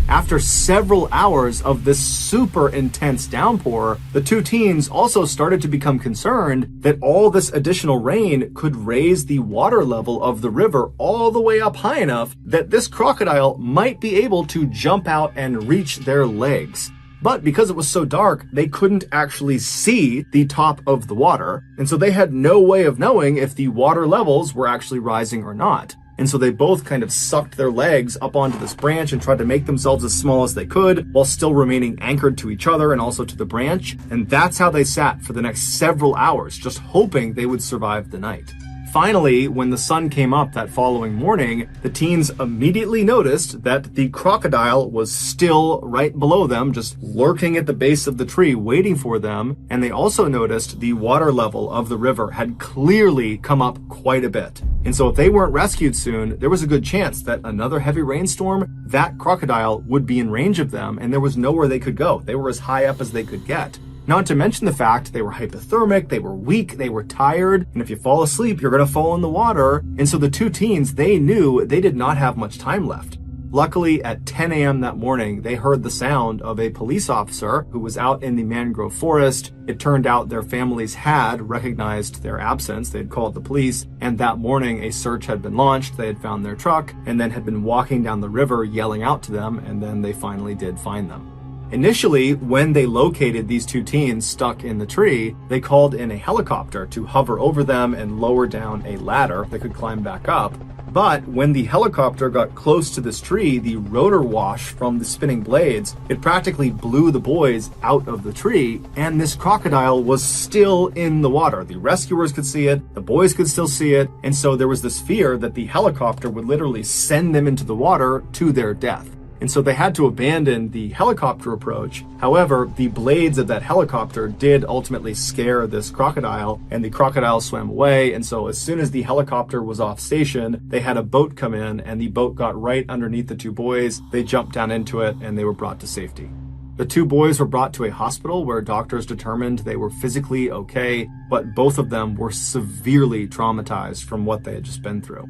After several hours of this super intense downpour, the two teens also started to become concerned that all this additional rain could raise the water level of the river all the way up high enough that this crocodile might be able to jump out and reach their legs. But because it was so dark, they couldn't actually see the top of the water, and so they had no way of knowing if the water levels were actually rising or not. And so they both kind of sucked their legs up onto this branch and tried to make themselves as small as they could while still remaining anchored to each other and also to the branch. And that's how they sat for the next several hours, just hoping they would survive the night. Finally, when the sun came up that following morning, the teens immediately noticed that the crocodile was still right below them, just lurking at the base of the tree waiting for them, and they also noticed the water level of the river had clearly come up quite a bit. And so if they weren't rescued soon, there was a good chance that another heavy rainstorm, that crocodile would be in range of them, and there was nowhere they could go. They were as high up as they could get. Not to mention the fact they were hypothermic, they were weak, they were tired, and if you fall asleep, you're going to fall in the water. And so the two teens, they knew they did not have much time left. Luckily, at 10 a.m. that morning, they heard the sound of a police officer who was out in the mangrove forest. It turned out their families had recognized their absence. They had called the police, and that morning a search had been launched. They had found their truck and then had been walking down the river yelling out to them, and then they finally did find them. Initially, when they located these two teens stuck in the tree, they called in a helicopter to hover over them and lower down a ladder that could climb back up. But when the helicopter got close to this tree, the rotor wash from the spinning blades, it practically blew the boys out of the tree, and this crocodile was still in the water. The rescuers could see it, the boys could still see it, and so there was this fear that the helicopter would literally send them into the water to their death. And so they had to abandon the helicopter approach. However, the blades of that helicopter did ultimately scare this crocodile, and the crocodile swam away. And so as soon as the helicopter was off station, they had a boat come in, and the boat got right underneath the two boys. They jumped down into it, and they were brought to safety. The two boys were brought to a hospital where doctors determined they were physically okay, but both of them were severely traumatized from what they had just been through.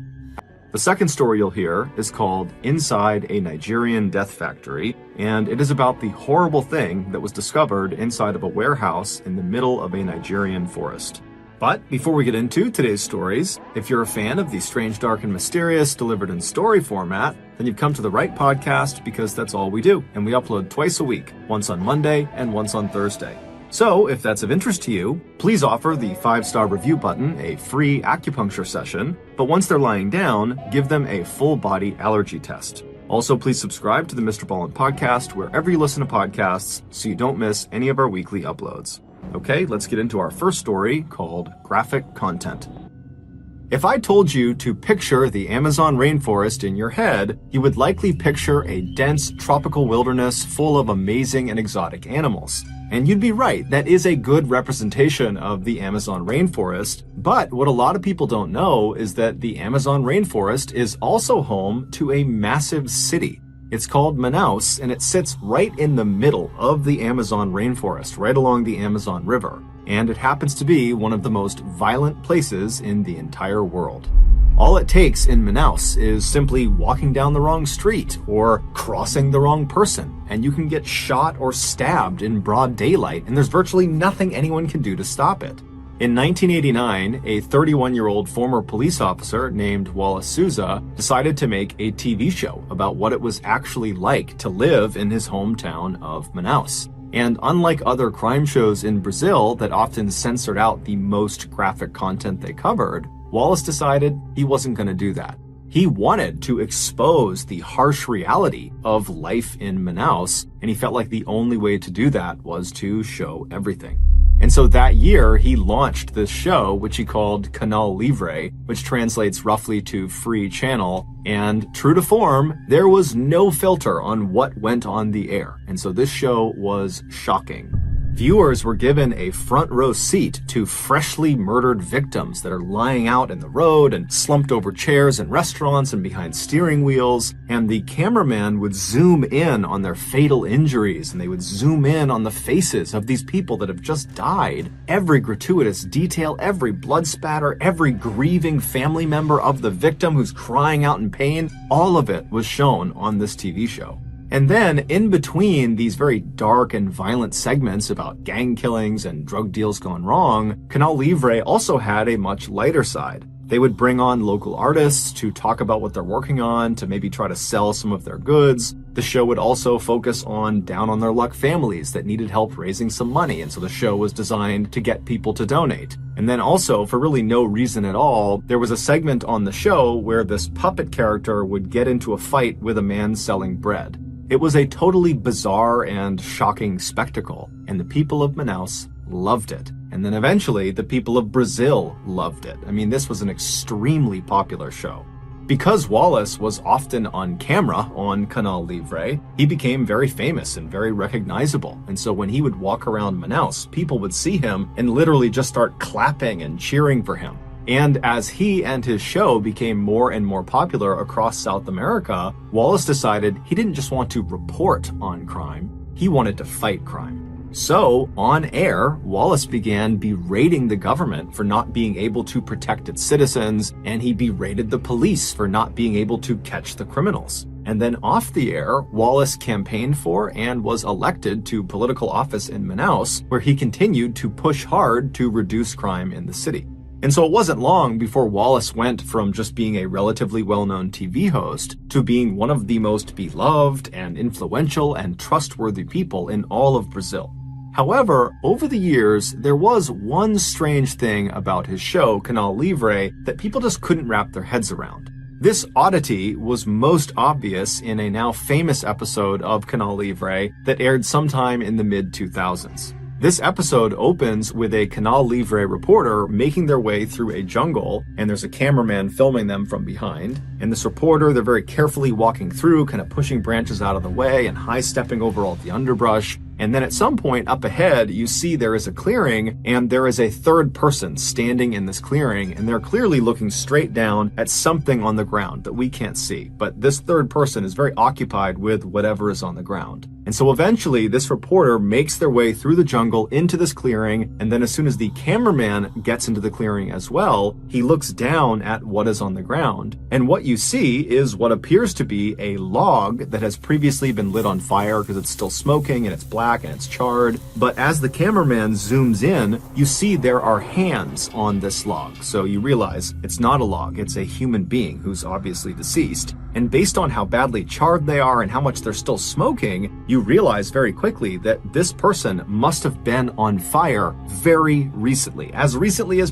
The second story you'll hear is called Inside a Nigerian Death Factory, and it is about the horrible thing that was discovered inside of a warehouse in the middle of a Nigerian forest. But before we get into today's stories, if you're a fan of the strange, dark, and mysterious delivered in story format, then you've come to the right podcast because that's all we do. And we upload twice a week, once on Monday and once on Thursday. So if that's of interest to you, please offer the 5-star review button a free acupuncture session. But once they're lying down, give them a full body allergy test. Also, please subscribe to the MrBallen podcast wherever you listen to podcasts so you don't miss any of our weekly uploads. Okay, let's get into our first story called Graphic Content. If I told you to picture the Amazon rainforest in your head, you would likely picture a dense tropical wilderness full of amazing and exotic animals. And you'd be right, that is a good representation of the Amazon rainforest. But what a lot of people don't know is that the Amazon rainforest is also home to a massive city. It's called Manaus, and it sits right in the middle of the Amazon rainforest, right along the Amazon River. And it happens to be one of the most violent places in the entire world. All it takes in Manaus is simply walking down the wrong street or crossing the wrong person, and you can get shot or stabbed in broad daylight, and there's virtually nothing anyone can do to stop it. In 1989, a 31-year-old former police officer named Wallace Souza decided to make a TV show about what it was actually like to live in his hometown of Manaus. And unlike other crime shows in Brazil that often censored out the most graphic content they covered, Wallace decided he wasn't going to do that. He wanted to expose the harsh reality of life in Manaus, and he felt like the only way to do that was to show everything. And so that year, he launched this show, which he called Canal Livre, which translates roughly to free channel. And true to form, there was no filter on what went on the air. And so this show was shocking. Viewers were given a front row seat to freshly murdered victims that are lying out in the road and slumped over chairs in restaurants and behind steering wheels. And the cameraman would zoom in on their fatal injuries, and they would zoom in on the faces of these people that have just died. Every gratuitous detail, every blood spatter, every grieving family member of the victim who's crying out in pain, all of it was shown on this TV show. And then, in between these very dark and violent segments about gang killings and drug deals gone wrong, Canal Livre also had a much lighter side. They would bring on local artists to talk about what they're working on, to maybe try to sell some of their goods. The show would also focus on down-on-their-luck families that needed help raising some money, and so the show was designed to get people to donate. And then also, for really no reason at all, there was a segment on the show where this puppet character would get into a fight with a man selling bread. It was a totally bizarre and shocking spectacle, and the people of Manaus loved it. And then eventually, the people of Brazil loved it. I mean, this was an extremely popular show. Because Wallace was often on camera on Canal Livre, he became very famous and very recognizable. And so when he would walk around Manaus, people would see him and literally just start clapping and cheering for him. And as he and his show became more and more popular across South America, Wallace decided he didn't just want to report on crime, he wanted to fight crime. So, on air, Wallace began berating the government for not being able to protect its citizens, and he berated the police for not being able to catch the criminals. And then off the air, Wallace campaigned for and was elected to political office in Manaus, where he continued to push hard to reduce crime in the city. And so it wasn't long before Wallace went from just being a relatively well-known TV host to being one of the most beloved and influential and trustworthy people in all of Brazil. However, over the years, there was one strange thing about his show, Canal Livre, that people just couldn't wrap their heads around. This oddity was most obvious in a now famous episode of Canal Livre that aired sometime in the mid-2000s. This episode opens with a Canal Livre reporter making their way through a jungle, and there's a cameraman filming them from behind. And this reporter, they're very carefully walking through, kind of pushing branches out of the way and high-stepping over all the underbrush. And then at some point up ahead, you see there is a clearing, and there is a third person standing in this clearing, and they're clearly looking straight down at something on the ground that we can't see. But this third person is very occupied with whatever is on the ground. And so eventually this reporter makes their way through the jungle into this clearing, and then as soon as the cameraman gets into the clearing as well, he looks down at what is on the ground. And what you see is what appears to be a log that has previously been lit on fire because it's still smoking and it's black and it's charred. But as the cameraman zooms in, you see there are hands on this log. So you realize it's not a log, it's a human being who's obviously deceased. And based on how badly charred they are and how much they're still smoking, you realize very quickly that this person must have been on fire very recently as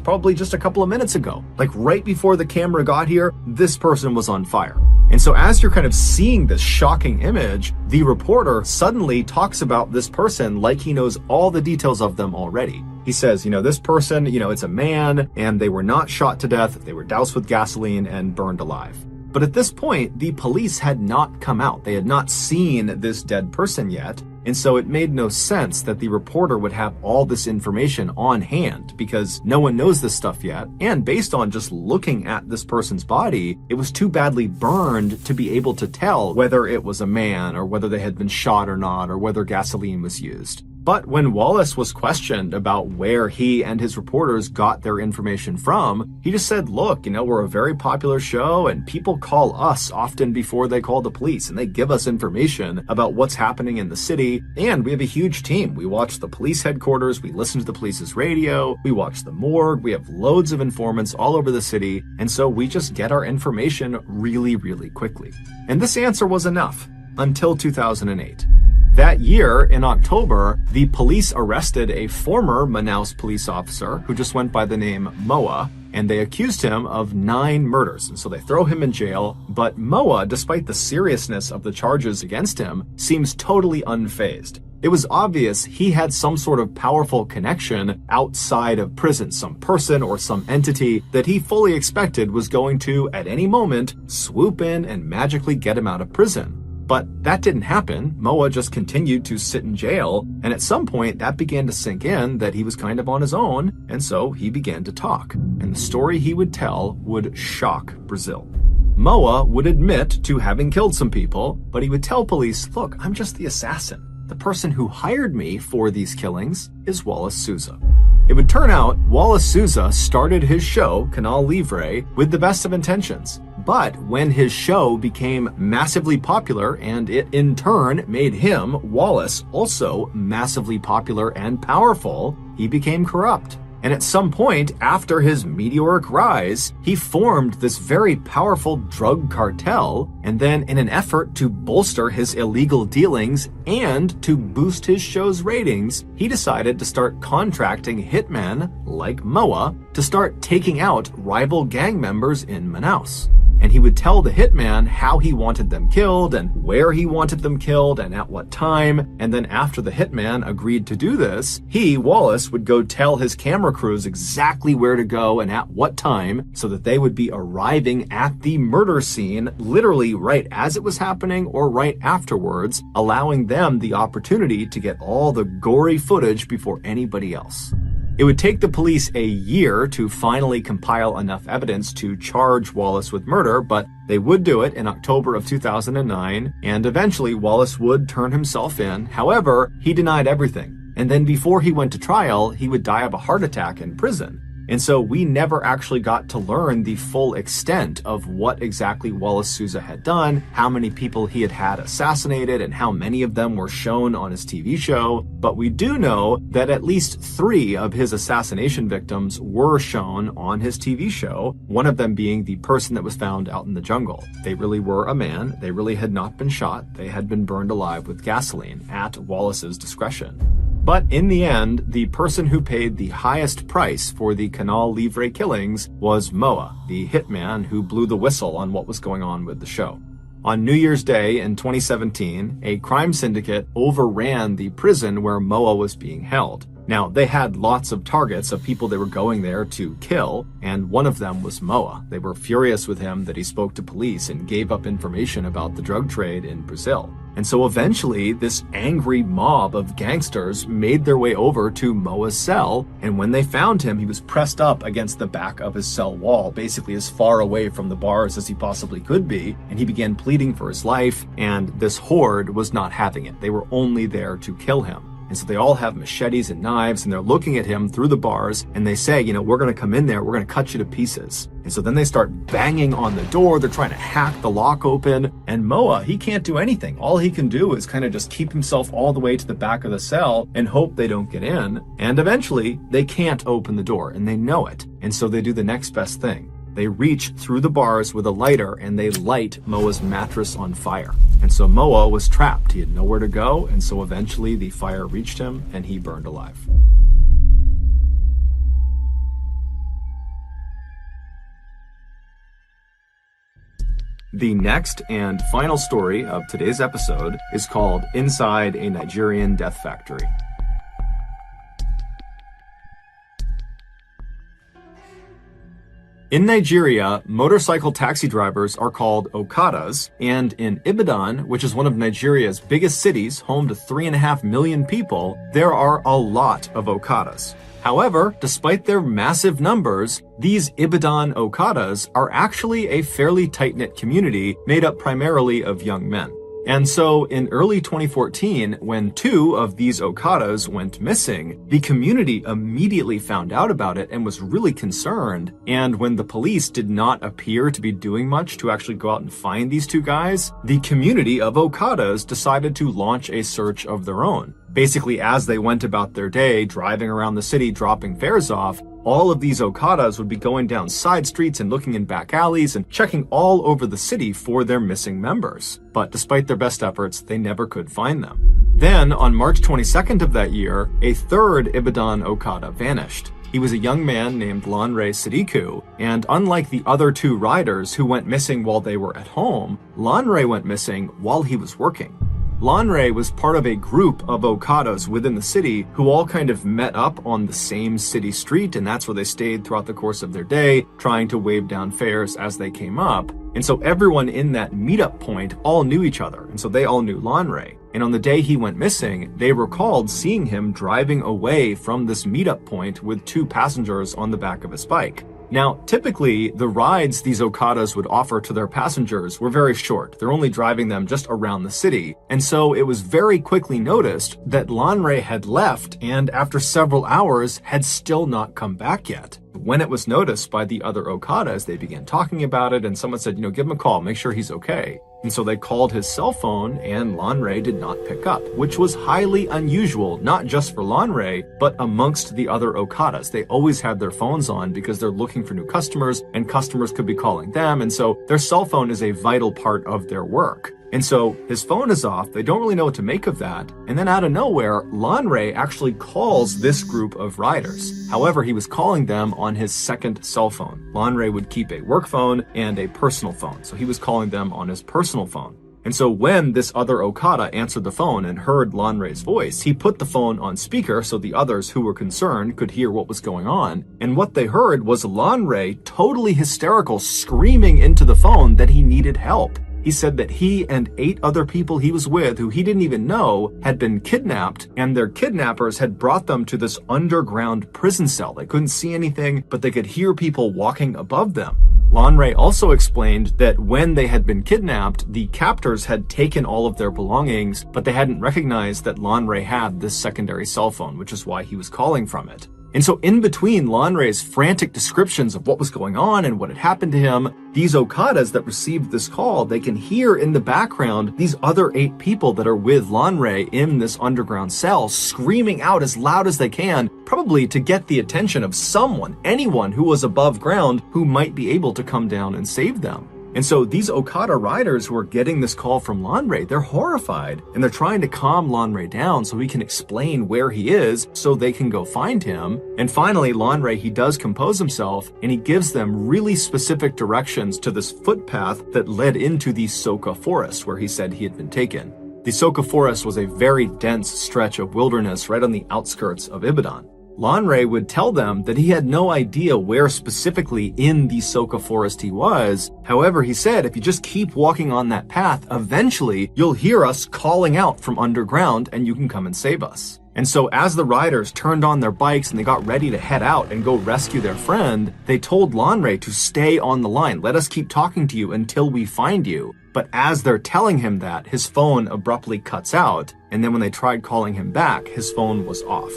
probably just a couple of minutes ago. Like right before the camera got here, this person was on fire. And so as you're kind of seeing this shocking image, the reporter suddenly talks about this person like he knows all the details of them already. He says, this person, it's a man, and they were not shot to death, they were doused with gasoline and burned alive. But at this point, the police had not come out. They had not seen this dead person yet. And so it made no sense that the reporter would have all this information on hand because no one knows this stuff yet. And based on just looking at this person's body, it was too badly burned to be able to tell whether it was a man or whether they had been shot or not, or whether gasoline was used. But when Wallace was questioned about where he and his reporters got their information from, he just said, look, we're a very popular show and people call us often before they call the police, and they give us information about what's happening in the city. And we have a huge team. We watch the police headquarters, we listen to the police's radio, we watch the morgue, we have loads of informants all over the city. And so we just get our information really, really quickly. And this answer was enough until 2008. That year, in October, the police arrested a former Manaus police officer who just went by the name Moa, and they accused him of 9 murders. And so they throw him in jail. But Moa, despite the seriousness of the charges against him, seems totally unfazed. It was obvious he had some sort of powerful connection outside of prison, some person or some entity that he fully expected was going to, at any moment, swoop in and magically get him out of prison. But that didn't happen. Moa just continued to sit in jail, and at some point that began to sink in that he was kind of on his own, and so he began to talk. And the story he would tell would shock Brazil. Moa would admit to having killed some people, but he would tell police, look, I'm just the assassin. The person who hired me for these killings is Wallace Souza. It would turn out Wallace Souza started his show, Canal Livre, with the best of intentions. But when his show became massively popular, and it in turn made him, Wallace, also massively popular and powerful, he became corrupt. And at some point, after his meteoric rise, he formed this very powerful drug cartel, and then in an effort to bolster his illegal dealings and to boost his show's ratings, he decided to start contracting hitmen like Moa to start taking out rival gang members in Manaus. And he would tell the hitman how he wanted them killed and where he wanted them killed and at what time. And then after the hitman agreed to do this, he, Wallace, would go tell his camera crews exactly where to go and at what time so that they would be arriving at the murder scene literally right as it was happening or right afterwards, allowing them the opportunity to get all the gory footage before anybody else. It would take the police a year to finally compile enough evidence to charge Wallace with murder, but they would do it in October of 2009, and eventually Wallace would turn himself in. However, he denied everything. And then before he went to trial, he would die of a heart attack in prison. And so we never actually got to learn the full extent of what exactly Wallace Souza had done, how many people he had had assassinated, and how many of them were shown on his TV show. But we do know that at least 3 of his assassination victims were shown on his TV show, one of them being the person that was found out in the jungle. They really were a man. They really had not been shot. They had been burned alive with gasoline at Wallace's discretion. But in the end, the person who paid the highest price for the Canal Livre killings was Moa, the hitman who blew the whistle on what was going on with the show. On New Year's Day in 2017, a crime syndicate overran the prison where Moa was being held. Now, they had lots of targets of people they were going there to kill, and one of them was Moa. They were furious with him that he spoke to police and gave up information about the drug trade in Brazil. And so eventually, this angry mob of gangsters made their way over to Moa's cell, and when they found him, he was pressed up against the back of his cell wall, basically as far away from the bars as he possibly could be, and he began pleading for his life, and this horde was not having it. They were only there to kill him. And so they all have machetes and knives, and they're looking at him through the bars, and they say, we're going to come in there, we're going to cut you to pieces. And so then they start banging on the door, they're trying to hack the lock open, and Moa, he can't do anything. All he can do is kind of just keep himself all the way to the back of the cell and hope they don't get in. And eventually, they can't open the door, and they know it. And so they do the next best thing. They reach through the bars with a lighter and they light Moa's mattress on fire. And so Moa was trapped. He had nowhere to go, and so eventually the fire reached him and he burned alive. The next and final story of today's episode is called Inside a Nigerian Death Factory. In Nigeria, motorcycle taxi drivers are called Okadas, and in Ibadan, which is one of Nigeria's biggest cities, home to 3.5 million people, there are a lot of Okadas. However, despite their massive numbers, these Ibadan Okadas are actually a fairly tight-knit community made up primarily of young men. And so in early 2014, when 2 of these Okadas went missing, the community immediately found out about it and was really concerned. And when the police did not appear to be doing much to actually go out and find these 2 guys, the community of Okadas decided to launch a search of their own. Basically, as they went about their day, driving around the city, dropping fares off, all of these Okadas would be going down side streets and looking in back alleys and checking all over the city for their missing members. But despite their best efforts, they never could find them. Then, on March 22nd of that year, a 3rd Ibadan Okada vanished. He was a young man named Lanre Sidiku, and unlike the other 2 riders who went missing while they were at home, Lanre went missing while he was working. Lanre was part of a group of Okadas within the city who all kind of met up on the same city street, and that's where they stayed throughout the course of their day, trying to wave down fares as they came up. And so everyone in that meetup point all knew each other, and so they all knew Lanre. And on the day he went missing, they recalled seeing him driving away from this meetup point with 2 passengers on the back of his bike. Now, typically, the rides these Okadas would offer to their passengers were very short. They're only driving them just around the city. And so it was very quickly noticed that Lanre had left and after several hours had still not come back yet. When it was noticed by the other Okadas, they began talking about it and someone said, give him a call, make sure he's okay. And so they called his cell phone and Lanre did not pick up, which was highly unusual, not just for Lanre, but amongst the other Okadas. They always had their phones on because they're looking for new customers and customers could be calling them. And so their cell phone is a vital part of their work. And so his phone is off, they don't really know what to make of that, and then out of nowhere, Lanre actually calls this group of riders. However, he was calling them on his second cell phone. Lanre would keep a work phone and a personal phone, so he was calling them on his personal phone. And so when this other Okada answered the phone and heard Lanre's voice, he put the phone on speaker so the others who were concerned could hear what was going on. And what they heard was Lanre, totally hysterical, screaming into the phone that he needed help. He said that he and 8 other people he was with, who he didn't even know, had been kidnapped, and their kidnappers had brought them to this underground prison cell. They couldn't see anything, but they could hear people walking above them. Lanre also explained that when they had been kidnapped, the captors had taken all of their belongings, but they hadn't recognized that Lanre had this secondary cell phone, which is why he was calling from it. And so in between Lanre's frantic descriptions of what was going on and what had happened to him, these Okadas that received this call, they can hear in the background these other 8 people that are with Lanre in this underground cell screaming out as loud as they can, probably to get the attention of someone, anyone who was above ground who might be able to come down and save them. And so these Okada riders who are getting this call from Lanre, they're horrified and they're trying to calm Lanre down so he can explain where he is so they can go find him. And finally, Lanre, he does compose himself and he gives them really specific directions to this footpath that led into the Soka forest where he said he had been taken. The Soka Forest was a very dense stretch of wilderness right on the outskirts of Ibadan. Lanre would tell them that he had no idea where specifically in the Soka Forest he was. However, he said, if you just keep walking on that path, eventually you'll hear us calling out from underground and you can come and save us. And so as the riders turned on their bikes and they got ready to head out and go rescue their friend, they told Lanre to stay on the line. Let us keep talking to you until we find you. But as they're telling him that, his phone abruptly cuts out. And then when they tried calling him back, his phone was off.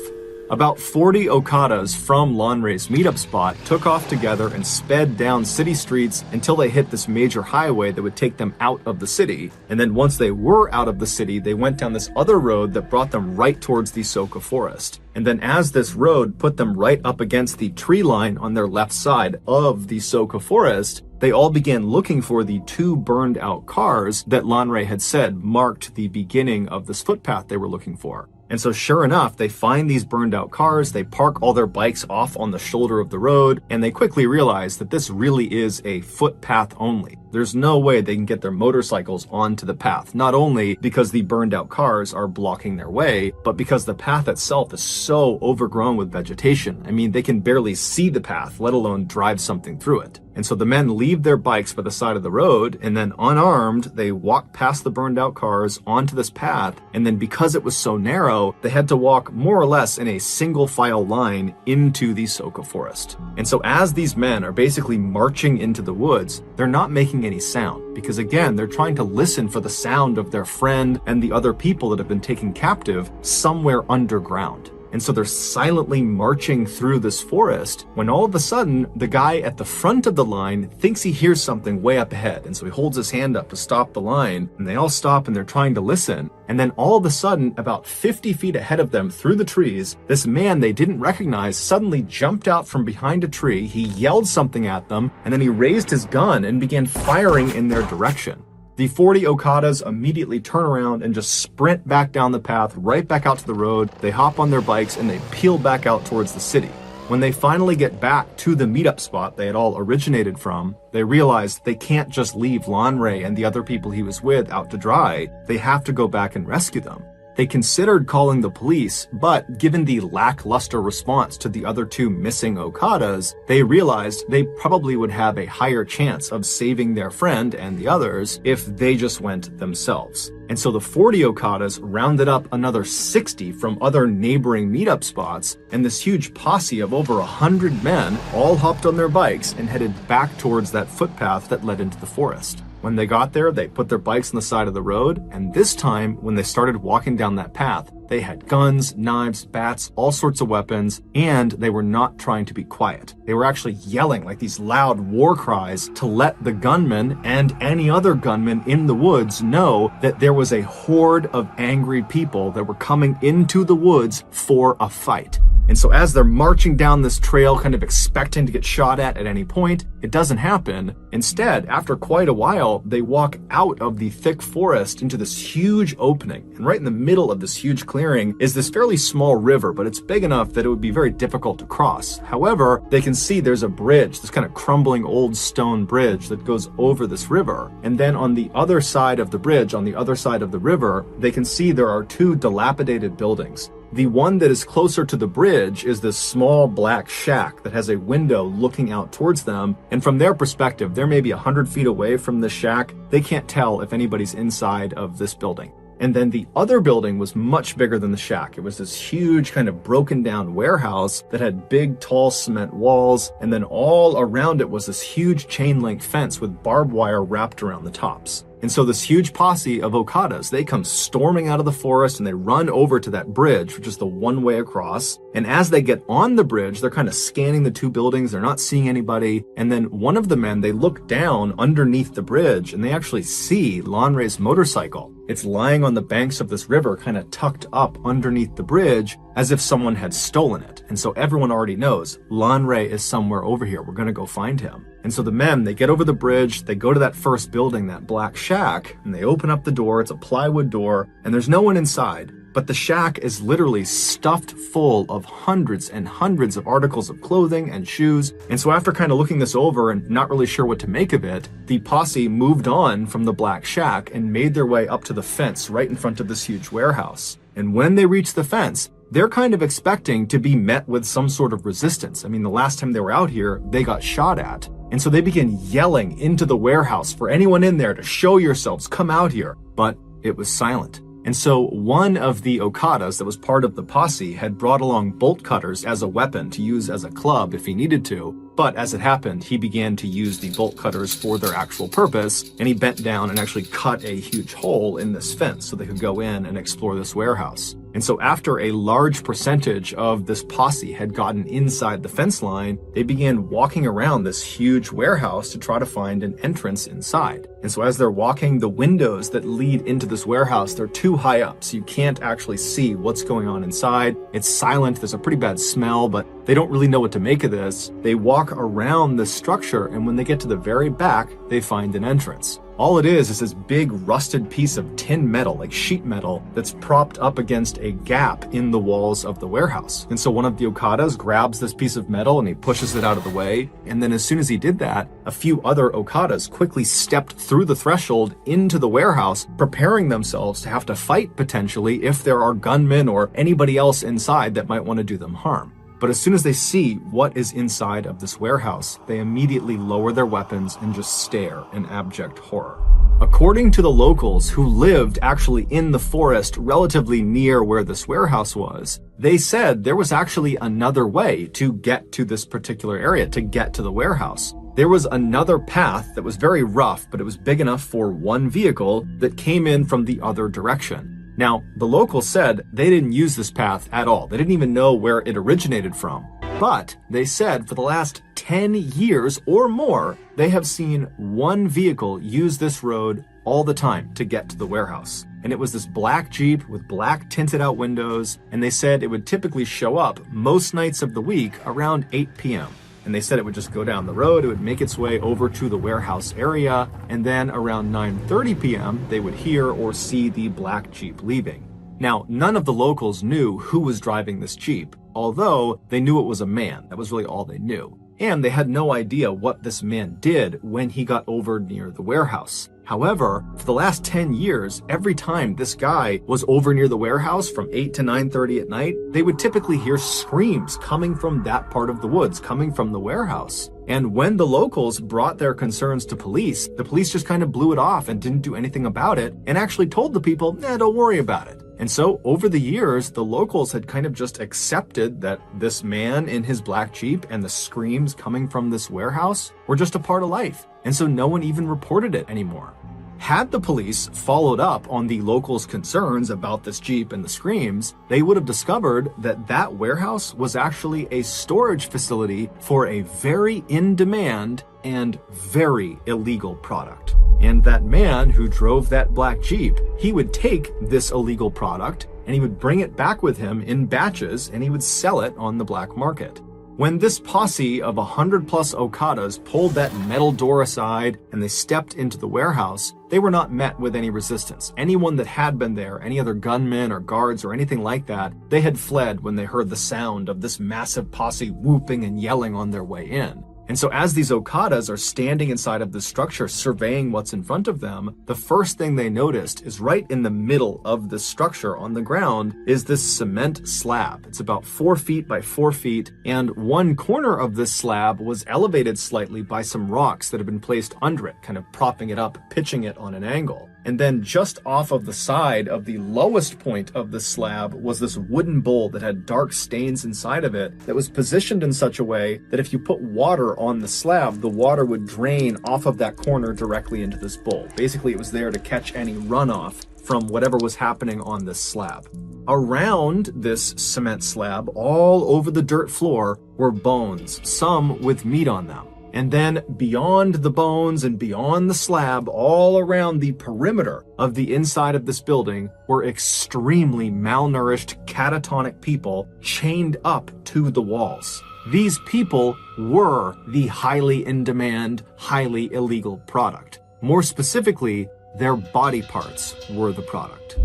About 40 Okadas from Lanre's meetup spot took off together and sped down city streets until they hit this major highway that would take them out of the city. And then once they were out of the city, they went down this other road that brought them right towards the Soka Forest. And then as this road put them right up against the tree line on their left side of the Soka Forest, they all began looking for the 2 burned out cars that Lanre had said marked the beginning of this footpath they were looking for. And so sure enough, they find these burned out cars, they park all their bikes off on the shoulder of the road, and they quickly realize that this really is a footpath only. There's no way they can get their motorcycles onto the path, not only because the burned out cars are blocking their way, but because the path itself is so overgrown with vegetation. I mean, they can barely see the path, let alone drive something through it. And so the men leave their bikes by the side of the road, and then unarmed, they walk past the burned out cars onto this path, and then because it was so narrow, they had to walk more or less in a single file line into the Soka Forest. And so as these men are basically marching into the woods, they're not making any sound, because again, they're trying to listen for the sound of their friend and the other people that have been taken captive somewhere underground. And so they're silently marching through this forest when all of a sudden, the guy at the front of the line thinks he hears something way up ahead. And so he holds his hand up to stop the line, and they all stop and they're trying to listen. And then all of a sudden, about 50 feet ahead of them through the trees, this man they didn't recognize suddenly jumped out from behind a tree. He yelled something at them, and then he raised his gun and began firing in their direction. The 40 Okadas immediately turn around and just sprint back down the path, right back out to the road. They hop on their bikes and they peel back out towards the city. When they finally get back to the meetup spot they had all originated from, they realize they can't just leave Lanre and the other people he was with out to dry. They have to go back and rescue them. They considered calling the police, but given the lackluster response to the other 2 missing Okadas, they realized they probably would have a higher chance of saving their friend and the others if they just went themselves. And so the 40 Okadas rounded up another 60 from other neighboring meetup spots, and this huge posse of over 100 men all hopped on their bikes and headed back towards that footpath that led into the forest. When they got there, they put their bikes on the side of the road, and this time, when they started walking down that path, they had guns, knives, bats, all sorts of weapons, and they were not trying to be quiet. They were actually yelling like these loud war cries to let the gunmen and any other gunmen in the woods know that there was a horde of angry people that were coming into the woods for a fight. And so as they're marching down this trail, kind of expecting to get shot at any point, it doesn't happen. Instead, after quite a while, they walk out of the thick forest into this huge opening. And right in the middle of this huge clearing is this fairly small river, but it's big enough that it would be very difficult to cross. However, they can see there's a bridge, this kind of crumbling old stone bridge that goes over this river. And then on the other side of the bridge, on the other side of the river, they can see there are 2 dilapidated buildings. The one that is closer to the bridge is this small black shack that has a window looking out towards them. And from their perspective, they're maybe 100 feet away from this shack. They can't tell if anybody's inside of this building. And then the other building was much bigger than the shack. It was this huge kind of broken down warehouse that had big, tall cement walls. And then all around it was this huge chain link fence with barbed wire wrapped around the tops. And so this huge posse of Okadas, they come storming out of the forest and they run over to that bridge, which is the one way across. And as they get on the bridge, they're kind of scanning the 2 buildings. They're not seeing anybody. And then one of the men, they look down underneath the bridge and they actually see Lanre's motorcycle. It's lying on the banks of this river, kind of tucked up underneath the bridge as if someone had stolen it. And so everyone already knows Lanre is somewhere over here. We're going to go find him. And so the men, they get over the bridge, they go to that first building, that black shack, and they open up the door. It's a plywood door, and there's no one inside. but the shack is literally stuffed full of hundreds and hundreds of articles of clothing and shoes. And so after kind of looking this over and not really sure what to make of it, the posse moved on from the black shack and made their way up to the fence right in front of this huge warehouse. And when they reached the fence, they're kind of expecting to be met with some sort of resistance. I mean, the last time they were out here, they got shot at. And so they began yelling into the warehouse for anyone in there to show yourselves, come out here. But it was silent. And so one of the Okadas that was part of the posse had brought along bolt cutters as a weapon to use as a club if he needed to. But as it happened, he began to use the bolt cutters for their actual purpose, and he bent down and actually cut a huge hole in this fence so they could go in and explore this warehouse. And so after a large percentage of this posse had gotten inside the fence line, they began walking around this huge warehouse to try to find an entrance inside. And so as they're walking, the windows that lead into this warehouse, they're too high up, so you can't actually see what's going on inside. It's silent, there's a pretty bad smell, but they don't really know what to make of this. They walk around this structure, and when they get to the very back, they find an entrance. All it is this big rusted piece of tin metal, like sheet metal, that's propped up against a gap in the walls of the warehouse. And so one of the Okadas grabs this piece of metal and he pushes it out of the way. And then as soon as he did that, a few other Okadas quickly stepped through the threshold into the warehouse, preparing themselves to have to fight potentially if there are gunmen or anybody else inside that might want to do them harm. But as soon as they see what is inside of this warehouse, they immediately lower their weapons and just stare in abject horror. According to the locals who lived actually in the forest relatively near where this warehouse was, they said there was actually another way to get to this particular area, to get to the warehouse. There was another path that was very rough, but it was big enough for one vehicle that came in from the other direction. Now, the locals said they didn't use this path at all. They didn't even know where it originated from. But they said for the last 10 years or more, they have seen one vehicle use this road all the time to get to the warehouse. And it was this black Jeep with black tinted out windows. And they said it would typically show up most nights of the week around 8 p.m. And they said it would just go down the road, it would make its way over to the warehouse area, and then around 9:30 p.m. they would hear or see the black Jeep leaving. Now, none of the locals knew who was driving this Jeep, although they knew it was a man. That was really all they knew. And they had no idea what this man did when he got over near the warehouse. However, for the last 10 years, every time this guy was over near the warehouse from 8 to 9:30 at night, they would typically hear screams coming from that part of the woods, coming from the warehouse. And when the locals brought their concerns to police, the police just kind of blew it off and didn't do anything about it, and actually told the people, don't worry about it. And so over the years, the locals had kind of just accepted that this man in his black Jeep and the screams coming from this warehouse were just a part of life. And so no one even reported it anymore. Had the police followed up on the locals' concerns about this Jeep and the screams, they would have discovered that that warehouse was actually a storage facility for a very in-demand and very illegal product. And that man who drove that black Jeep, he would take this illegal product and he would bring it back with him in batches and he would sell it on the black market. When this posse of 100+ Okadas pulled that metal door aside and they stepped into the warehouse, they were not met with any resistance. Anyone that had been there, any other gunmen or guards or anything like that, they had fled when they heard the sound of this massive posse whooping and yelling on their way in. And so as these Okadas are standing inside of the structure surveying what's in front of them, the first thing they noticed is right in the middle of the structure on the ground is this cement slab. It's about 4 feet by 4 feet, and one corner of this slab was elevated slightly by some rocks that had been placed under it, kind of propping it up, pitching it on an angle. And then just off of the side of the lowest point of the slab was this wooden bowl that had dark stains inside of it that was positioned in such a way that if you put water on the slab, the water would drain off of that corner directly into this bowl. Basically, it was there to catch any runoff from whatever was happening on this slab. Around this cement slab, all over the dirt floor, were bones, some with meat on them. And then beyond the bones and beyond the slab, all around the perimeter of the inside of this building were extremely malnourished, catatonic people chained up to the walls. These people were the highly in-demand, highly illegal product. More specifically, their body parts were the product.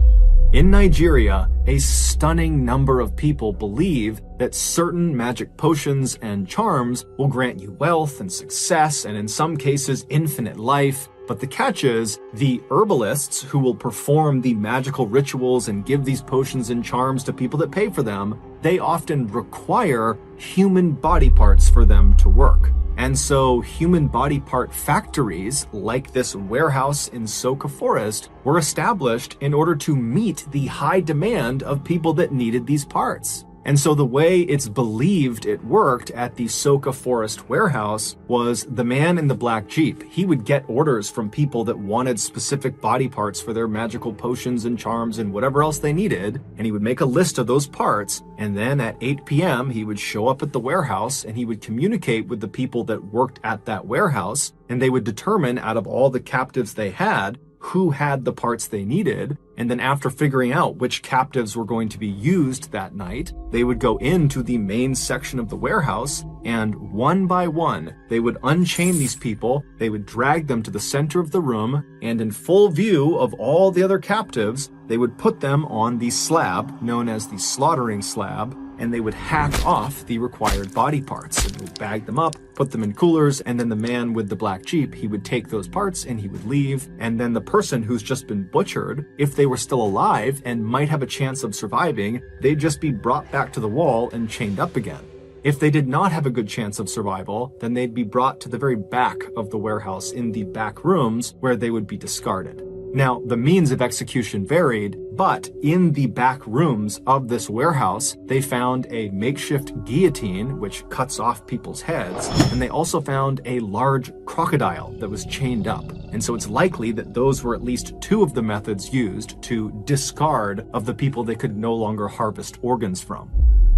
In Nigeria, a stunning number of people believe that certain magic potions and charms will grant you wealth and success, and in some cases, infinite life. But the catch is, the herbalists who will perform the magical rituals and give these potions and charms to people that pay for them, they often require human body parts for them to work. And so human body part factories, like this warehouse in Soka Forest, were established in order to meet the high demand of people that needed these parts. And so the way it's believed it worked at the Soka Forest warehouse was the man in the black Jeep. He would get orders from people that wanted specific body parts for their magical potions and charms and whatever else they needed, and he would make a list of those parts, and then at 8 p.m. he would show up at the warehouse and he would communicate with the people that worked at that warehouse, and they would determine out of all the captives they had who had the parts they needed, and then after figuring out which captives were going to be used that night, they would go into the main section of the warehouse, and one by one, they would unchain these people, they would drag them to the center of the room, and in full view of all the other captives, they would put them on the slab, known as the slaughtering slab, and they would hack off the required body parts, and they would bag them up, put them in coolers, and then the man with the black Jeep, he would take those parts and he would leave, and then the person who's just been butchered, if they were still alive and might have a chance of surviving, they'd just be brought back to the wall and chained up again. If they did not have a good chance of survival, then they'd be brought to the very back of the warehouse in the back rooms where they would be discarded. Now, the means of execution varied, but in the back rooms of this warehouse, they found a makeshift guillotine, which cuts off people's heads, and they also found a large crocodile that was chained up. And so it's likely that those were at least two of the methods used to discard of the people they could no longer harvest organs from.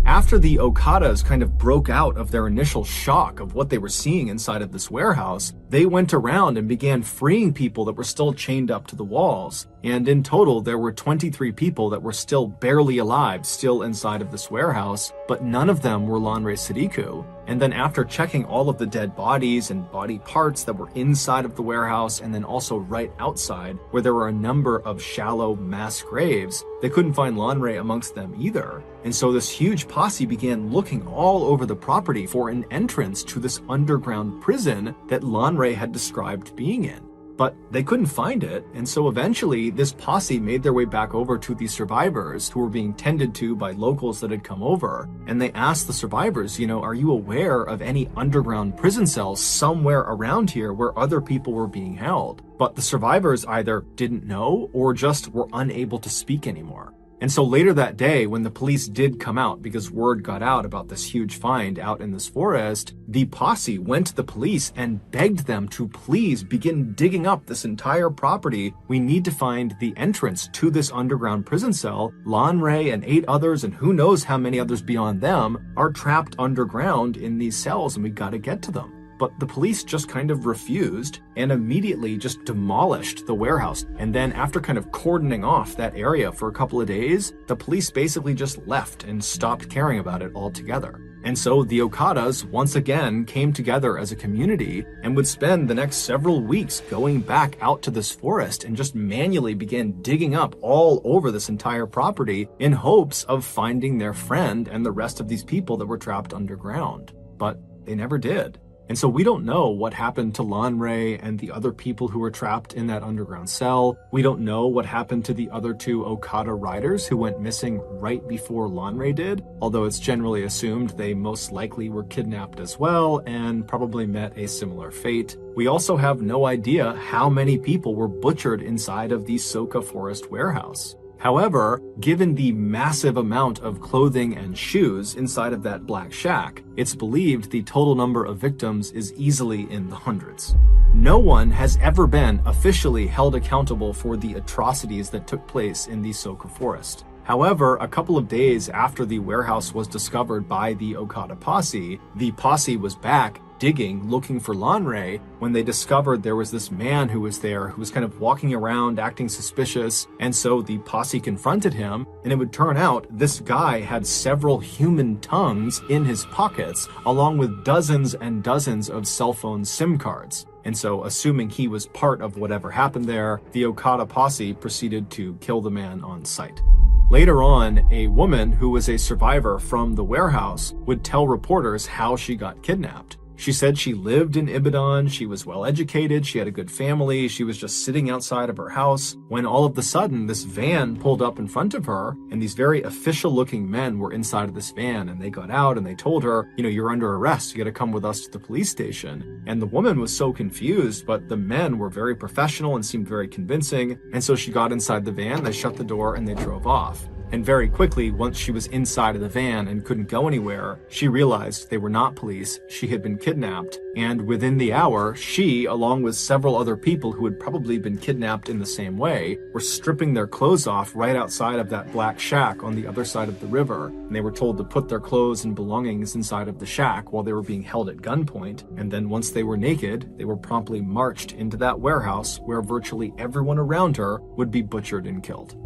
After the Okadas kind of broke out of their initial shock of what they were seeing inside of this warehouse, they went around and began freeing people that were still chained up to the walls. And in total, there were 23 people that were still barely alive, still inside of this warehouse, but none of them were Lanre Sadiku. And then after checking all of the dead bodies and body parts that were inside of the warehouse, and then also right outside, where there were a number of shallow mass graves, they couldn't find Lanre amongst them either. And so this huge posse began looking all over the property for an entrance to this underground prison that Lanre had described being in. But they couldn't find it, and so eventually this posse made their way back over to the survivors who were being tended to by locals that had come over, and they asked the survivors, are you aware of any underground prison cells somewhere around here where other people were being held? But the survivors either didn't know or just were unable to speak anymore. And so later that day, when the police did come out because word got out about this huge find out in this forest, the posse went to the police and begged them to please begin digging up this entire property. We need to find the entrance to this underground prison cell. Lanre and 8 others, and who knows how many others beyond them, are trapped underground in these cells, and we gotta get to them. But the police just kind of refused and immediately just demolished the warehouse. And then after kind of cordoning off that area for a couple of days, the police basically just left and stopped caring about it altogether. And so the Okadas once again came together as a community and would spend the next several weeks going back out to this forest and just manually began digging up all over this entire property in hopes of finding their friend and the rest of these people that were trapped underground. But they never did. And so we don't know what happened to Lanre and the other people who were trapped in that underground cell. We don't know what happened to the other 2 Okada riders who went missing right before Lanre did, although it's generally assumed they most likely were kidnapped as well and probably met a similar fate. We also have no idea how many people were butchered inside of the Soka Forest warehouse. However, given the massive amount of clothing and shoes inside of that black shack, it's believed the total number of victims is easily in the hundreds. No one has ever been officially held accountable for the atrocities that took place in the Soka Forest. However, a couple of days after the warehouse was discovered by the Okada posse, the posse was back digging, looking for Lanre, when they discovered there was this man who was there who was kind of walking around acting suspicious, and so the posse confronted him, and it would turn out this guy had several human tongues in his pockets, along with dozens and dozens of cell phone SIM cards. And so, assuming he was part of whatever happened there, the Okada posse proceeded to kill the man on sight. Later on, a woman who was a survivor from the warehouse would tell reporters how she got kidnapped. She said she lived in Ibadan, she was well educated, she had a good family, she was just sitting outside of her house when all of a sudden this van pulled up in front of her, and these very official looking men were inside of this van, and they got out and they told her, you're under arrest, you gotta come with us to the police station. And the woman was so confused, but the men were very professional and seemed very convincing, and so she got inside the van, they shut the door, and they drove off. And very quickly, once she was inside of the van and couldn't go anywhere, she realized they were not police, she had been kidnapped, and within the hour, she, along with several other people who had probably been kidnapped in the same way, were stripping their clothes off right outside of that black shack on the other side of the river, and they were told to put their clothes and belongings inside of the shack while they were being held at gunpoint, and then once they were naked, they were promptly marched into that warehouse where virtually everyone around her would be butchered and killed.